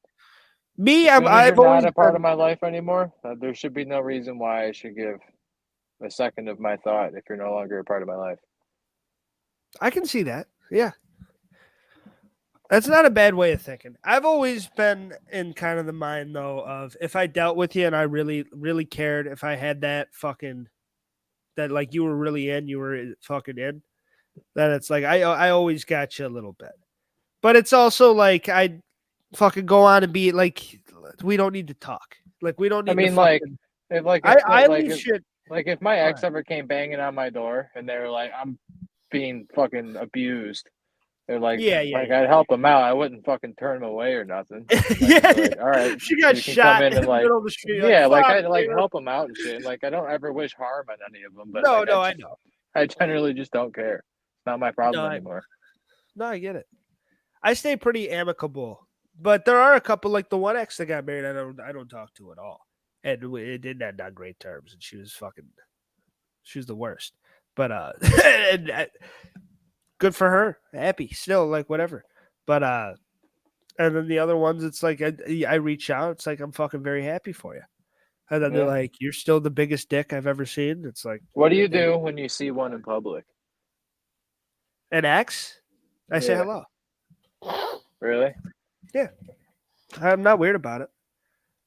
A: Me,
B: As soon as
A: I've
B: you're
A: always
B: not a part
A: been,
B: of my life anymore, there should be no reason why I should give a second of my thought if you're no longer a part of my life.
A: I can see that. Yeah. That's not a bad way of thinking. I've always been in kind of the mind though of if I dealt with you and I really, really cared, if I had that fucking that like you were really in, you were fucking in, then it's like I always got you a little bit. But it's also like I fucking go on and be like we don't need to talk. Like we don't need
B: I mean,
A: to
B: like,
A: fucking I leave shit.
B: if my
A: Go
B: ex
A: ahead.
B: ever came banging on my door and they were like, I'm being fucking abused. They're like,
A: Yeah.
B: I'd help them out. I wouldn't fucking turn them away or nothing.
A: Yeah.
B: I'd be like, all right,
A: She got
B: you can come
A: shot
B: in
A: in
B: and
A: the
B: like,
A: middle of the street.
B: yeah, like
A: fuck,
B: I'd like
A: dude.
B: help them out and shit. Like I don't ever wish harm on any of them, but
A: No,
B: like
A: no, I know.
B: I generally just don't care. It's not my problem
A: No,
B: anymore.
A: No, I get it. I stay pretty amicable, but there are a couple like the one ex that got married. I don't talk to at all, and it didn't end on great terms. And she was the worst. But and, good for her, happy still, like whatever. But and then the other ones, it's like I reach out. It's like I'm fucking very happy for you, and then they're
B: Yeah.
A: like, "You're still the biggest dick I've ever seen." It's like,
B: What do you do when you see one in public?
A: an ex? I say
B: Yeah.
A: hello.
B: Really?
A: Yeah, I'm not weird about it.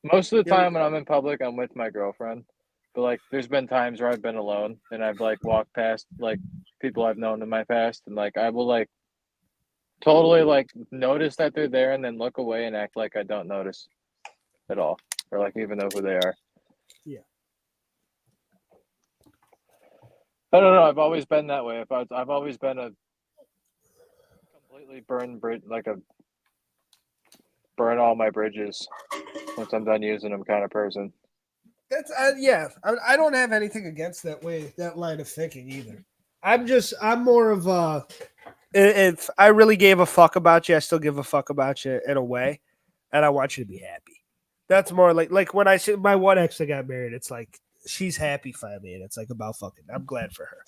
B: Most of the
A: Yeah.
B: time when I'm in public, I'm with my girlfriend. But like, there's been times where I've been alone and I've like walked past like people I've known in my past, and like I will like totally like notice that they're there and then look away and act like I don't notice at all, or like even know who they are.
A: Yeah.
B: I don't know. I've always been that way. I've always been a completely burn all my bridges once I'm done using them kind of person.
A: That's yeah. I don't have anything against that line of thinking either. I'm more of a if I really gave a fuck about you, I still give a fuck about you in a way, and I want you to be happy. That's more like when I see my one ex that got married, it's like she's happy finally, and it's like about fucking. I'm glad for her.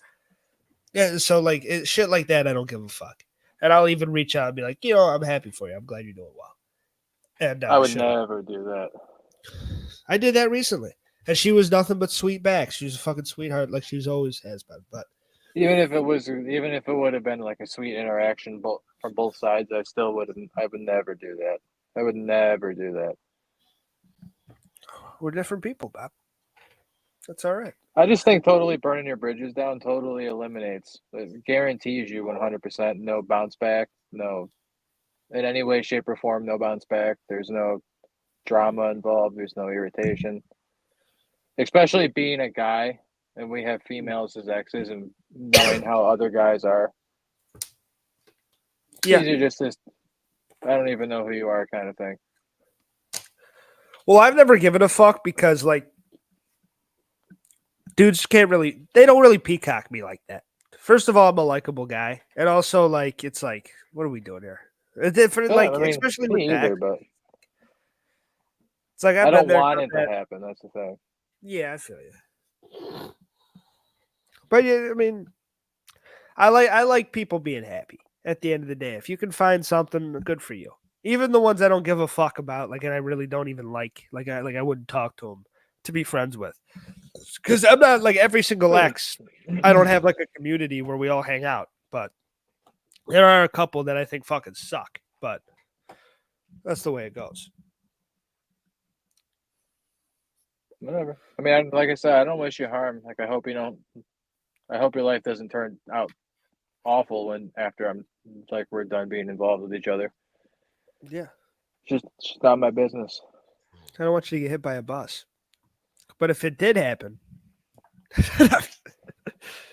A: Yeah, so like shit like that, I don't give a fuck, and I'll even reach out and be like, I'm happy for you. I'm glad you're doing well. And
B: I would
A: shit.
B: never do that.
A: I did that recently, and she was nothing but sweet back. She was a fucking sweetheart, like she's always has been. But
B: Even if it would have been like a sweet interaction from both sides, I would never do that. I would never do that.
A: we're different people, Bob. That's all right.
B: I just think totally burning your bridges down totally eliminates, it guarantees you 100% no bounce back, no, in any way, shape, or form, no bounce back. There's no drama involved. There's no irritation. Especially being a guy and we have females as exes and knowing how other guys are.
A: Yeah.
B: These are just this, I don't even know who you are kind of thing.
A: Well, I've never given a fuck because like dudes they don't really peacock me like that. First of all, I'm a likable guy, and also like it's like, what are we doing here? Especially with
B: me
A: that.
B: either, but
A: It's like
B: I
A: I've
B: don't
A: been there.
B: want it to happen. That's the thing.
A: Yeah, I feel you. But yeah, I mean, I like people being happy at the end of the day. If you can find something, good for you. Even the ones I don't give a fuck about, like, and I really don't even like I wouldn't talk to them to be friends with, because I'm not like every single ex. I don't have like a community where we all hang out, but there are a couple that I think fucking suck. But that's the way it goes.
B: Whatever. I mean, like I said, I don't wish you harm. Like, I hope you don't. I hope your life doesn't turn out awful when after I'm like we're done being involved with each other.
A: Yeah,
B: Just not my business.
A: I don't want you to get hit by a bus. But if it did happen,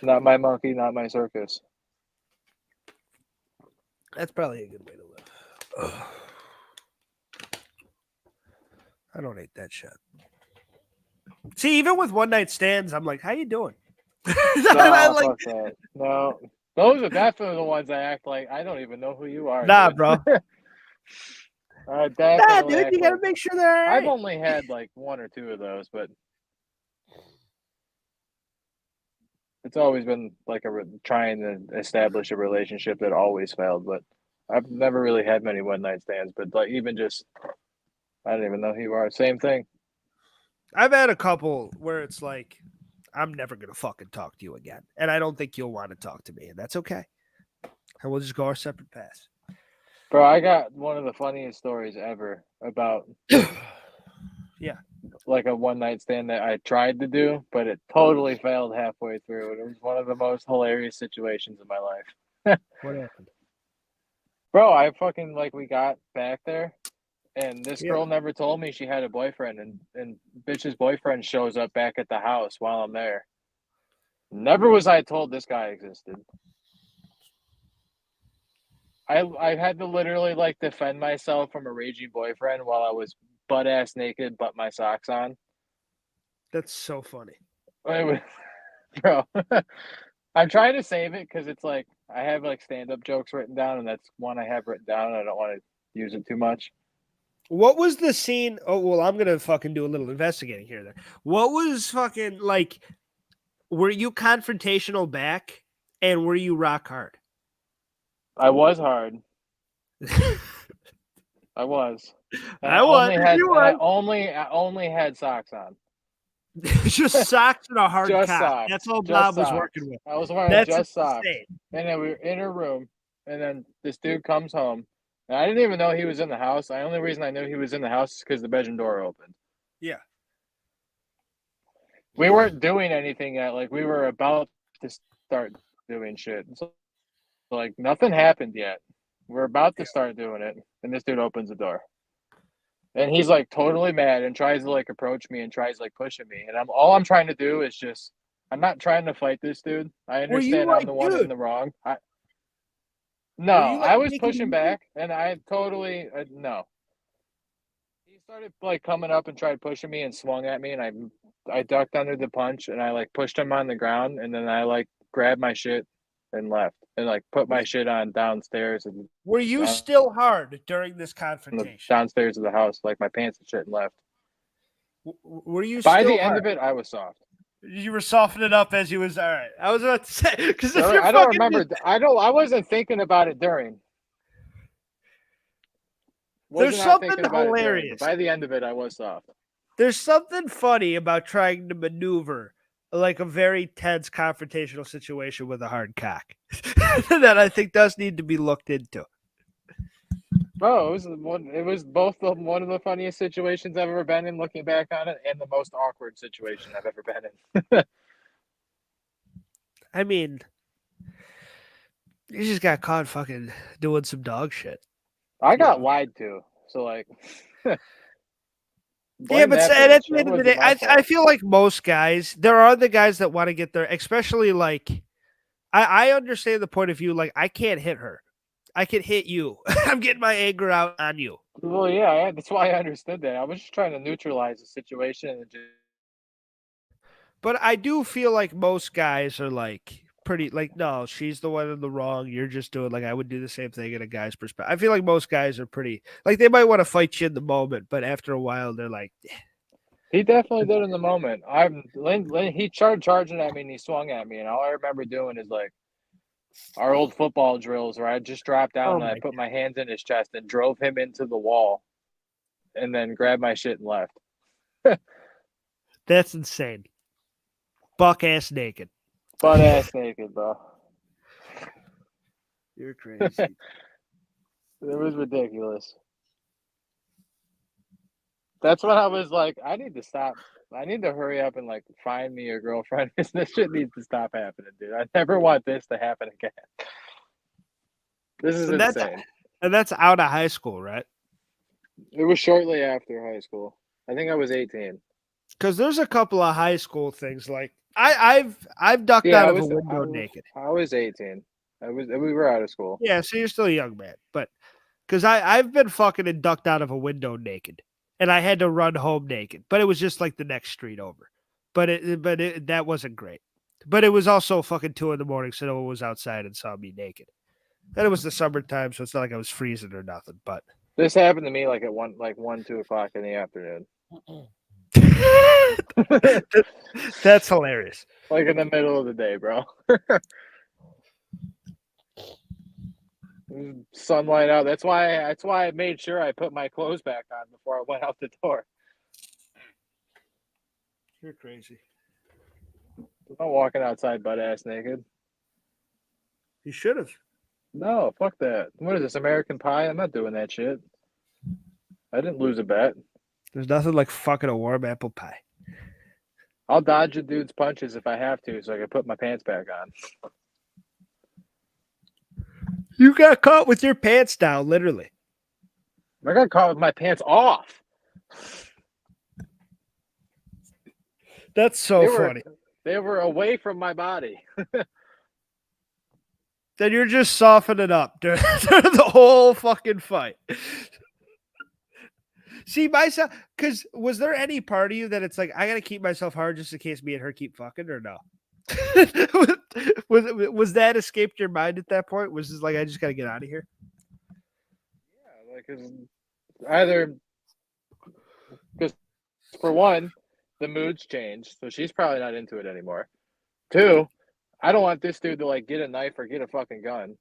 B: Not my monkey, not my circus.
A: that's probably a good way to live. Ugh. I don't hate that shit. See, even with one night stands, I'm like, "How you doing?"
B: No,
A: I like,
B: fuck that. No, those are definitely the ones I act like I don't even know who you are.
A: nah,
B: dude.
A: bro.
B: I
A: Nah,
B: definitely
A: dude,
B: act
A: you gotta
B: like-
A: make sure they're all
B: I've
A: right.
B: only had like one or two of those, but it's always been like trying to establish a relationship that always failed. But I've never really had many one night stands. But like even just, I don't even know who you are. Same thing.
A: I've had a couple where it's like, I'm never gonna fucking talk to you again, and I don't think you'll want to talk to me, and that's okay. And we'll just go our separate paths.
B: Bro, I got one of the funniest stories ever about
A: Yeah.
B: like a one night stand that I tried to do, but it totally failed halfway through. And it was one of the most hilarious situations of my life.
A: What happened?
B: Bro, I fucking like we got back there and this
A: Yeah.
B: girl never told me she had a boyfriend and bitch's boyfriend shows up back at the house while I'm there. Never was I told this guy existed. I had to literally like defend myself from a raging boyfriend while I was butt ass naked, but my socks on.
A: That's so funny.
B: It was, bro. I'm trying to save it because it's like I have like stand up jokes written down, and that's one I have written down. And I don't want to use it too much.
A: What was the scene? Oh, well, I'm gonna fucking do a little investigating here. Then, what was fucking like? Were you confrontational back, and were you rock hard?
B: I was hard. I was. And
A: I was.
B: I only had socks on.
A: Just socks and a hard
B: Just
A: cock.
B: socks.
A: That's all
B: Just
A: Bob was
B: socks.
A: working with.
B: I was wearing
A: That's
B: just socks.
A: insane.
B: And then we were in her room, and then this dude comes home. And I didn't even know he was in the house. The only reason I knew he was in the house is because the bedroom door opened.
A: Yeah.
B: We weren't doing anything yet. Like we were about to start doing shit. So like nothing happened yet. We're about to start doing it, and this dude opens the door. And he's like totally mad and tries to like approach me and tries like pushing me. And all I'm trying to do is just I'm not trying to fight this dude. I
A: Were you
B: understand
A: like,
B: I'm the one
A: dude?
B: in the wrong.
A: Were
B: No,
A: you, like,
B: I was
A: making
B: pushing
A: moves?
B: back, and I totally no. He started like coming up and tried pushing me and swung at me, and I ducked under the punch and I like pushed him on the ground, and then I like grabbed my shit and left and like put my shit on downstairs and
A: Were you
B: on
A: still hard during this
B: the
A: confrontation?
B: downstairs of the house, like my pants and shit, and left.
A: Were you
B: By
A: still
B: the end
A: hard?
B: of it, I was soft.
A: You were softening up as you was all right. I was about to say because if you're
B: I don't
A: fucking
B: remember. I wasn't thinking about it during.
A: There's
B: Was not
A: something
B: thinking about it during,
A: hilarious.
B: but by the end of it, I was soft.
A: There's something funny about trying to maneuver like a very tense confrontational situation with a hard cock that I think does need to be looked into.
B: Bro, it was both one of the funniest situations I've ever been in, looking back on it, and the most awkward situation I've ever been in.
A: I mean, you just got caught fucking doing some dog shit.
B: I got lied to, so like.
A: Yeah,
B: blame
A: but
B: that
A: at
B: bitch.
A: the
B: That
A: end of the
B: wasn't
A: day,
B: my
A: I
B: fault.
A: feel like most guys, there are the guys that want to get there, especially like, I understand the point of view. Like, I can't hit her. I can hit you. I'm getting my anger out on you.
B: Well, yeah, that's why I understood that. I was just trying to neutralize the situation and just.
A: But I do feel like most guys are like pretty like, no, she's the one in the wrong. You're just doing like I would do the same thing in a guy's perspective. I feel like most guys are pretty like they might want to fight you in the moment, but after a while they're like,
B: He definitely did in the moment. He started charging at me and he swung at me, and all I remember doing is like our old football drills where I just dropped down
A: Oh
B: and I
A: my
B: put my hands in his chest and drove him into the wall and then grabbed my shit and left.
A: That's insane. Buck ass naked.
B: Butt ass naked, bro.
A: You're crazy.
B: It was ridiculous. That's when I was like, I need to stop. I need to hurry up and like find me a girlfriend. This shit needs to stop happening, dude. I never want this to happen again. This is
A: And
B: insane.
A: that's out of high school, right?
B: It was shortly after high school. I think I was 18.
A: Because there's a couple of high school things like I've ducked out of a window naked.
B: I was 18. We were out of school.
A: Yeah, so you're still a young man, but because I've been fucking and ducked out of a window naked, and I had to run home naked, but it was just like the next street over. But that wasn't great. But it was also fucking 2 a.m, so no one was outside and saw me naked. And it was the summertime, so it's not like I was freezing or nothing. But
B: This happened to me like at 1, 2 o'clock in the afternoon.
A: that's hilarious.
B: Like in the middle of the day, bro. Sunlight out. That's why I made sure I put my clothes back on before I went out the door.
A: You're crazy.
B: I'm not walking outside butt ass naked.
A: You should have.
B: No, fuck that. What is this, American Pie? I'm not doing that shit. I didn't lose a bet.
A: There's nothing like fucking a warm apple pie.
B: I'll dodge a dude's punches if I have to so I can put my pants back on.
A: You got caught with your pants down, literally.
B: I got caught with my pants off.
A: That's so funny.
B: They were away from my body.
A: Then you're just softening up during the whole fucking fight. See, myself, because was there any part of you that it's like, I got to keep myself hard just in case me and her keep fucking, or no? was that escaped your mind at that point? Was this like, I just got to get out of here?
B: Yeah, like either because for one, the mood's changed, so she's probably not into it anymore. 2, I don't want this dude to like get a knife or get a fucking gun.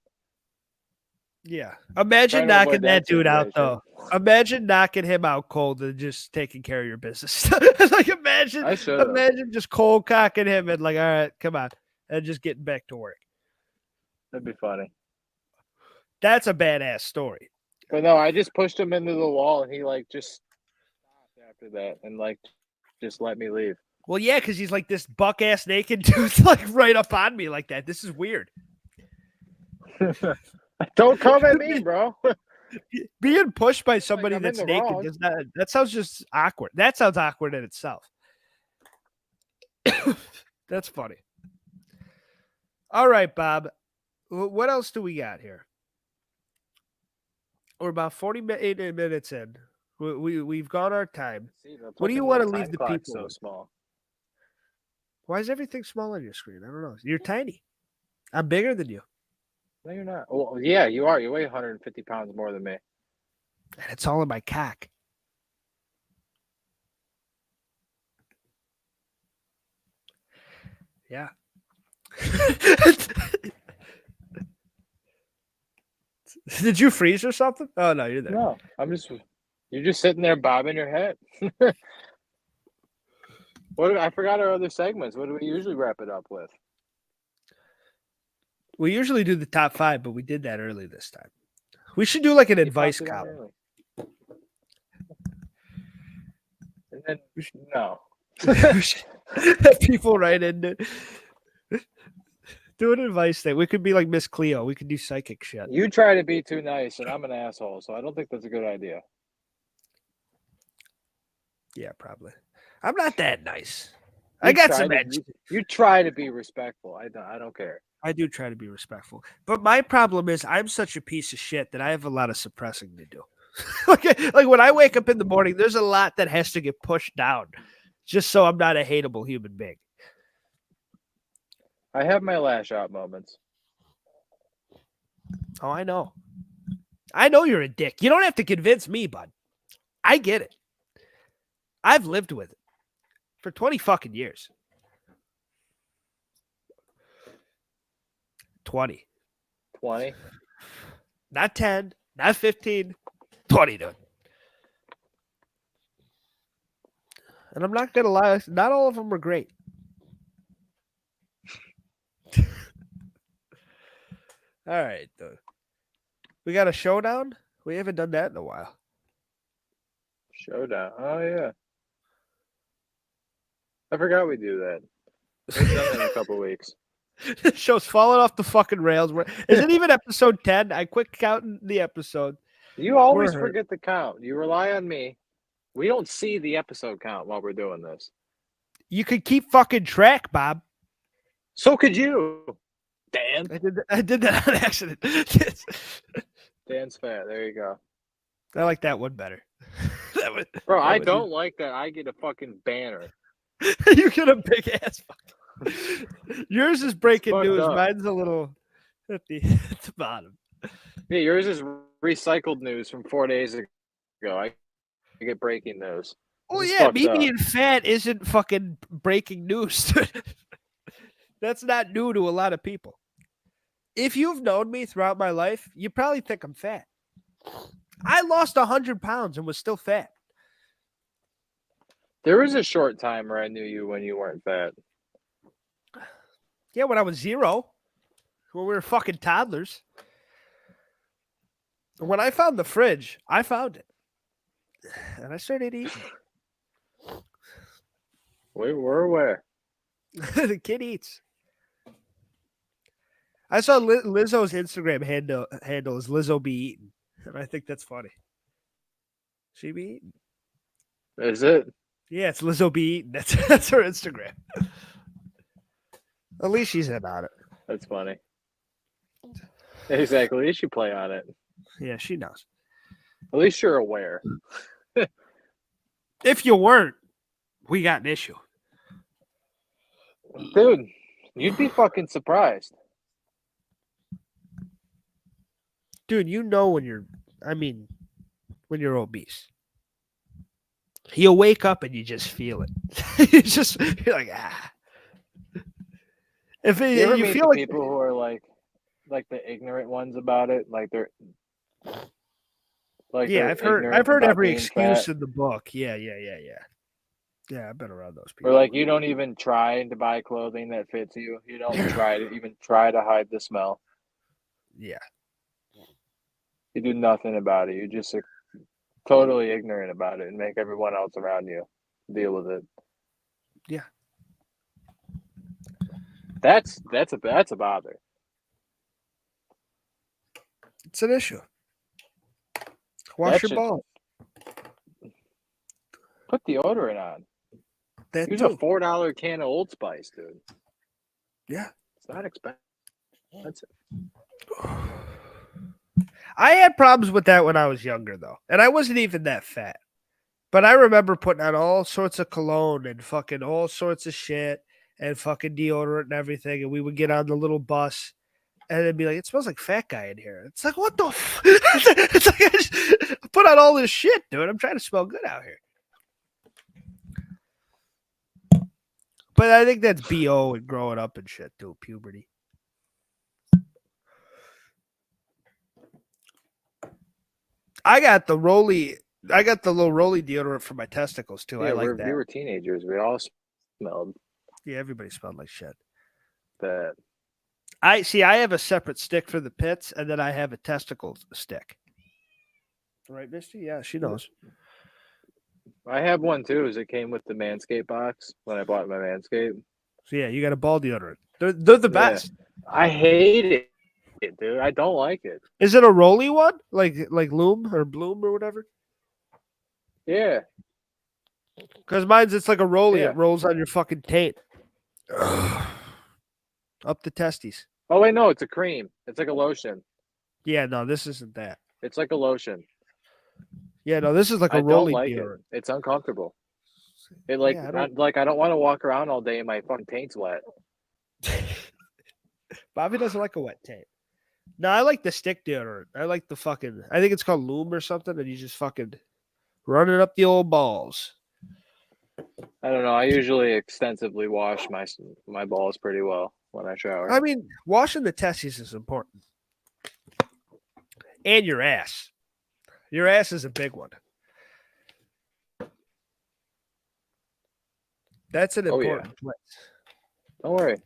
A: Yeah. Imagine
B: Trying to
A: knocking
B: avoid
A: that
B: that
A: dude out,
B: situation.
A: though. Imagine knocking him out cold and just taking care of your business. Like, imagine just cold cocking him and like, all right, come on, and just getting back to work.
B: That'd be funny.
A: That's a badass story.
B: But no, I just pushed him into the wall and he like just stopped after that and like just let me leave.
A: Well, yeah, because he's like this buck ass naked dude, like right up on me like that. This is weird.
B: Don't come at me, bro.
A: Being pushed by somebody
B: I'm in
A: that's
B: the
A: naked
B: wrong.
A: does not. That sounds just awkward. That sounds awkward in itself. That's funny. All right, Bob. What else do we got here? We're about 48 minutes in. We've gone our time.
B: See,
A: What do you want to leave the people
B: so
A: with?
B: small?
A: Why is everything small on your screen? I don't know. You're tiny. I'm bigger than you.
B: No, you're not. Well, yeah, you are. You weigh 150 pounds more than me.
A: And it's all in my cock. Yeah. Did you freeze or something? Oh no, you're there.
B: No, you're just sitting there bobbing your head. I forgot our other segments. What do we usually wrap it up with?
A: We usually do the top 5, but we did that early this time. We should do like an advice column.
B: And then no.
A: Have people write in it. Do an advice thing. We could be like Miss Cleo. We could do psychic shit.
B: You try to be too nice, and I'm an asshole, so I don't think that's a good idea.
A: Yeah, probably. I'm not that nice. I got some edge.
B: You try to be respectful. I don't care.
A: I do try to be respectful. But my problem is I'm such a piece of shit that I have a lot of suppressing to do. like when I wake up in the morning, there's a lot that has to get pushed down just so I'm not a hateable human being.
B: I have my lash out moments.
A: Oh, I know. I know you're a dick. You don't have to convince me, bud. I get it. I've lived with it for 20 fucking years. 20.
B: 20.
A: Not 10, not 15, 20, dude. And I'm not gonna lie, not all of them are great. All right, dude. We got a showdown. We haven't done that in a while.
B: Showdown. Oh yeah. I forgot we do that. We've done it in a couple weeks.
A: This show's falling off the fucking rails. Is it even episode 10? I quit counting the episode.
B: You always
A: We're hurt.
B: forget the count. You rely on me. We don't see the episode count while we're doing this.
A: You could keep fucking track, Bob.
B: So could you, Dan.
A: I did that on accident.
B: Dan's fat. There you go.
A: I like that one better.
B: Bro, I don't like that. I get a fucking banner.
A: You get a big ass. Yours is breaking
B: fucked
A: news.
B: up.
A: Mine's a little at the bottom.
B: Yeah, yours is recycled news from 4 days ago. I get breaking news.
A: Oh
B: This is
A: yeah,
B: fucked
A: me
B: up.
A: being fat isn't fucking breaking news. That's not new to a lot of people. If you've known me throughout my life, you probably think I'm fat. I lost 100 pounds and was still fat.
B: There was a short time where I knew you when you weren't fat.
A: Yeah, when I was 0, when we were fucking toddlers. When I found the fridge, I found it. And I started eating.
B: We're aware.
A: The kid eats. I saw Lizzo's Instagram handle is Lizzo be eating. And I think that's funny. She be eating.
B: Is it?
A: Yeah, it's Lizzo be eating. That's her Instagram. At least she's in on it.
B: That's funny. Exactly. At least you play on it.
A: Yeah, she knows.
B: At least you're aware.
A: If you weren't, we got an issue.
B: Dude, you'd be fucking surprised.
A: Dude, you know when you're obese. You'll wake up and you just feel it. You're like, ah. If
B: You ever
A: you
B: meet
A: feel
B: the
A: like
B: people who are like the ignorant ones about it? Like they're
A: yeah,
B: they're
A: I've heard
B: ignorant
A: every
B: about being
A: excuse
B: fat.
A: in the book. Yeah. Yeah, I've been around those people.
B: Or like you don't even try to buy clothing that fits you. You don't try to hide the smell.
A: Yeah.
B: You do nothing about it. You're just totally ignorant about it and make everyone else around you deal with it.
A: Yeah.
B: That's a bother.
A: It's an issue. Wash
B: That
A: your
B: should-
A: balls.
B: Put deodorant on.
A: That
B: Use a
A: too.
B: $4 can of Old Spice, dude.
A: Yeah.
B: It's not expensive.
A: I had problems with that when I was younger, though. And I wasn't even that fat. But I remember putting on all sorts of cologne and fucking all sorts of shit and fucking deodorant and everything. And we would get on the little bus and it'd be like, it smells like fat guy in here. It's like, what the It's like I just put on all this shit, dude. I'm trying to smell good out here. But I think that's BO and growing up and shit, too. Puberty. I got the little Rolly deodorant for my testicles too.
B: Yeah,
A: I like
B: we
A: that.
B: were teenagers. We all smelled
A: Yeah, everybody smelled like shit.
B: that.
A: I have a separate stick for the pits, and then I have a testicle stick. Right, Misty? Yeah, she knows.
B: I have one too. As it came with the Manscaped box when I bought my Manscaped.
A: So yeah, you got a ball deodorant. They're the
B: Yeah.
A: best.
B: I hate it, dude. I don't like it.
A: Is it a Rolly one, like Loom or Bloom or whatever?
B: Yeah,
A: Because mine's it's like a Rolly.
B: Yeah.
A: It rolls on your fucking taint. Up the testes.
B: Oh wait, no, it's a cream. It's like a lotion.
A: Yeah, no, this isn't that.
B: It's like a lotion.
A: Yeah, no, this is like
B: I
A: a
B: don't
A: Rolly
B: like it.
A: deodorant.
B: It's uncomfortable. It
A: Yeah,
B: I don't want to walk around all day and my fucking taint's wet.
A: Bobby doesn't like a wet taint. No, I like the stick deodorant. I like the fucking. I think it's called Loom or something, and you just fucking run it up the old balls.
B: I don't know. I usually extensively wash my balls pretty well when I shower.
A: I mean, washing the testes is important. And your ass. Your ass is a big one. That's an
B: Oh, yeah.
A: important place.
B: Don't worry.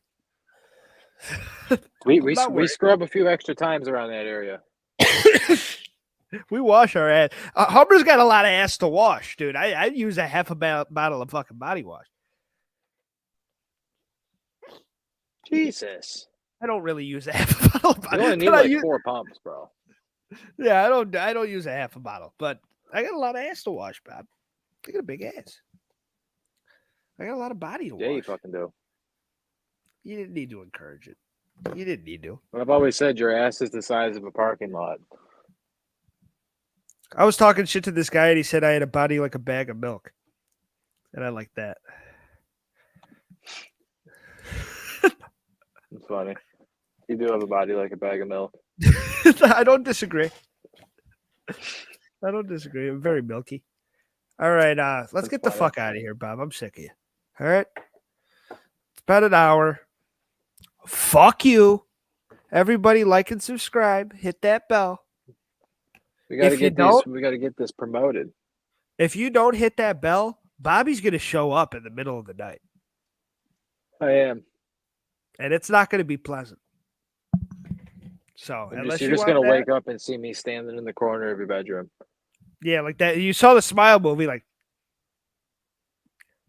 B: We
A: Not worried.
B: scrub a few extra times around that area.
A: We wash our ass. Humber's got a lot of ass to wash, dude. I use a half a bottle of fucking body wash.
B: Jesus.
A: I don't really use a half a bottle. Of
B: You only need
A: but I
B: like
A: use-
B: 4 pumps, bro.
A: Yeah, I don't use a half a bottle, but I got a lot of ass to wash, Bob. I got a big ass. I got a lot of body to
B: Yeah, you
A: wash.
B: fucking do.
A: You didn't need to encourage it. You didn't need to.
B: I've always said your ass is the size of a parking lot.
A: I was talking shit to this guy and he said I had a body like a bag of milk. And I like that.
B: It's funny. You do have a body like a bag of milk.
A: I don't disagree. I don't disagree. I'm very milky. All right, let's
B: That's
A: get the
B: funny.
A: fuck out of here, Bob. I'm sick of you. All right. It's about an hour. Fuck you. Everybody like and subscribe. Hit that bell.
B: We gotta
A: If you
B: get
A: don't-
B: we gotta get this promoted.
A: If you don't hit that bell, Bobby's gonna show up in the middle of the night.
B: I am.
A: And it's not gonna be pleasant. So
B: You're
A: unless
B: just
A: you want
B: gonna
A: that-
B: wake up and see me standing in the corner of your bedroom.
A: Yeah, like that. You saw the Smile movie, like.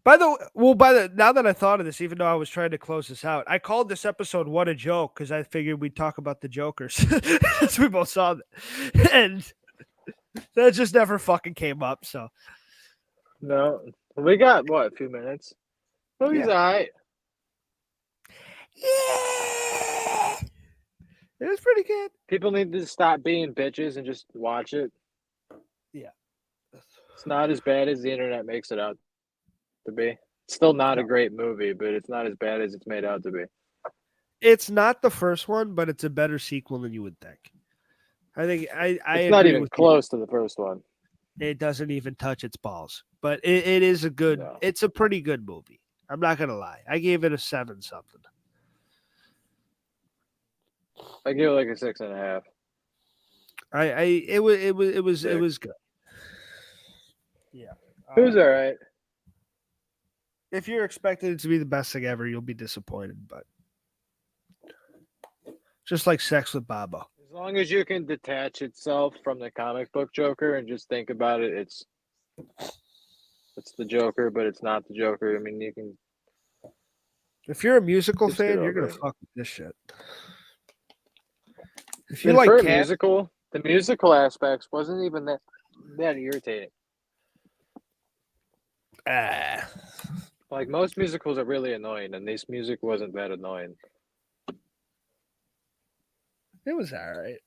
A: By the now that I thought of this, even though I was trying to close this out, I called this episode "What a Joke" because I figured we'd talk about the Jokers, as we both saw that, and that just never fucking came up. So
B: No, we got what, a few minutes. Movie's
A: Yeah.
B: alright.
A: yeah, it was pretty good.
B: People need to stop being bitches and just watch it.
A: Yeah.
B: It's not as bad as the internet makes it out to be. It's still not a
A: No.
B: great movie, but it's not as bad as it's made out to be.
A: It's not the first one, but it's a better sequel than you would think. I think I
B: It's not
A: agree
B: even
A: with you.
B: close to the first one.
A: It doesn't even touch its balls, but it is a good.
B: No.
A: It's a pretty good movie. I'm not gonna lie. I gave it a 7 something.
B: I give it like a 6.5.
A: It was good. Yeah.
B: It was alright.
A: If you're expecting it to be the best thing ever, you'll be disappointed. But just like Sex with Baba.
B: As long as you can detach itself from the comic book Joker and just think about it, it's the Joker, but it's not the Joker. I mean, you can.
A: If you're a musical
B: Just
A: fan,
B: get
A: you're
B: over
A: gonna
B: it.
A: fuck with this shit. If you
B: And
A: like
B: for a
A: Cat,
B: musical, the musical aspects wasn't even that irritating. Like most musicals are really annoying, and this music wasn't that annoying.
A: it was all right.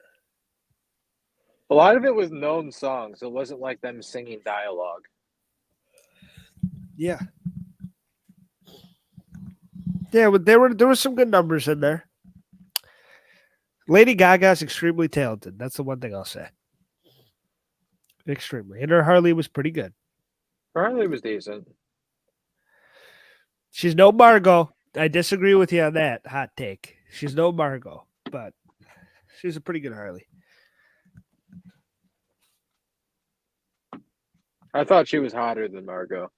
B: A lot of it was known songs. It wasn't like them singing dialogue.
A: Yeah. Yeah, but there were some good numbers in there. Lady Gaga's extremely talented. That's the one thing I'll say. Extremely. And her Harley was pretty good.
B: Harley was decent.
A: She's no Margot. I disagree with you on that hot take. She's no Margot, but she's a pretty good Harley.
B: I thought she was hotter than Margot.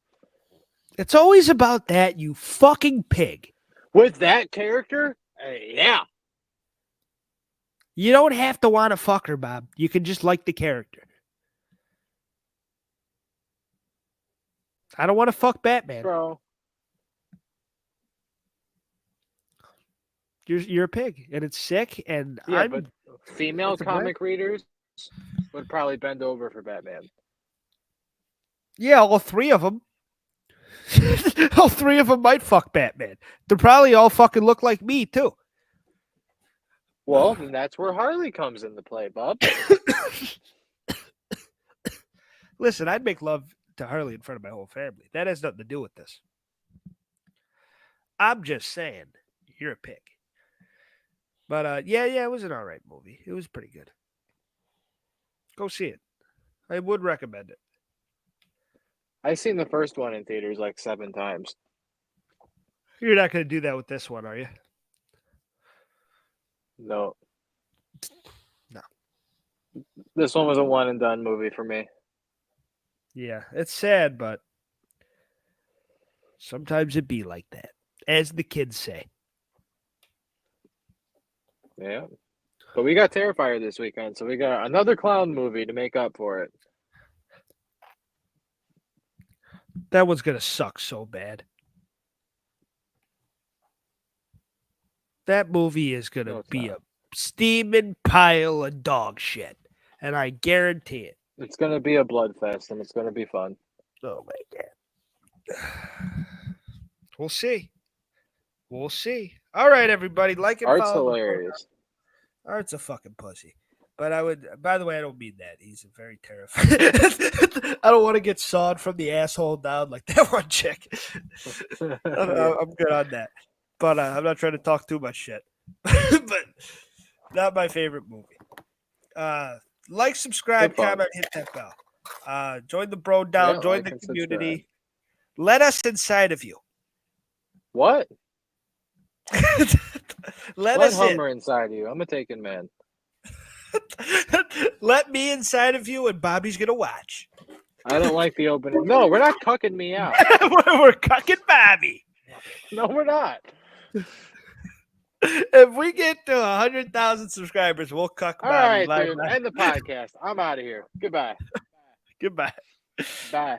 A: It's always about that, you fucking pig.
B: With that character? Yeah.
A: You don't have to want to fuck her, Bob. You can just like the character. I don't want to fuck Batman.
B: Bro.
A: You're a pig, and it's sick. And
B: Yeah,
A: I'm
B: but female
A: It's a brand.
B: comic readers would probably bend over for Batman.
A: yeah, all 3 of them. All 3 of them might fuck Batman. They probably all fucking look like me too.
B: Well, then that's where Harley comes into play, bub.
A: Listen, I'd make love to Harley in front of my whole family. That has nothing to do with this. I'm just saying, you're a pig. But yeah, it was an all right movie. It was pretty good. Go see it. I would recommend it.
B: I've seen the first one in theaters like 7 times.
A: You're not going to do that with this one, are you?
B: No.
A: No.
B: This one was a one and done movie for me.
A: Yeah, it's sad, but sometimes it be like that, as the kids say.
B: Yeah. But we got Terrifier this weekend, so we got another clown movie to make up for it.
A: That one's gonna suck so bad. That movie is gonna
B: No, it's
A: be
B: not.
A: a steaming pile of dog shit, and I guarantee it.
B: It's gonna be a bloodfest, and it's gonna be fun.
A: Oh my god. We'll see. We'll see. All right, everybody. Like and
B: Art's
A: follow.
B: hilarious.
A: Art's a fucking pussy. But I would, by the way, I don't mean that. He's a very terrifying. I don't want to get sawed from the asshole down like that one chick. I'm good on that. But I'm not trying to talk too much shit. But not my favorite movie. Like, subscribe,
B: Good fun.
A: comment, hit that bell. Join the bro down,
B: Yeah,
A: join
B: like
A: the
B: and
A: community. Let us inside of you.
B: What?
A: Let
B: Let
A: us in.
B: Hummer inside you. I'm a taken man.
A: Let me inside of you, and Bobby's gonna watch.
B: I don't like the opening. No, we're not cucking me out.
A: We're cucking Bobby.
B: No, we're not.
A: If we get to 100,000 subscribers, we'll cuck
B: All
A: Bobby.
B: right, dude. End the podcast. I'm out of here. Goodbye.
A: Goodbye.
B: Bye.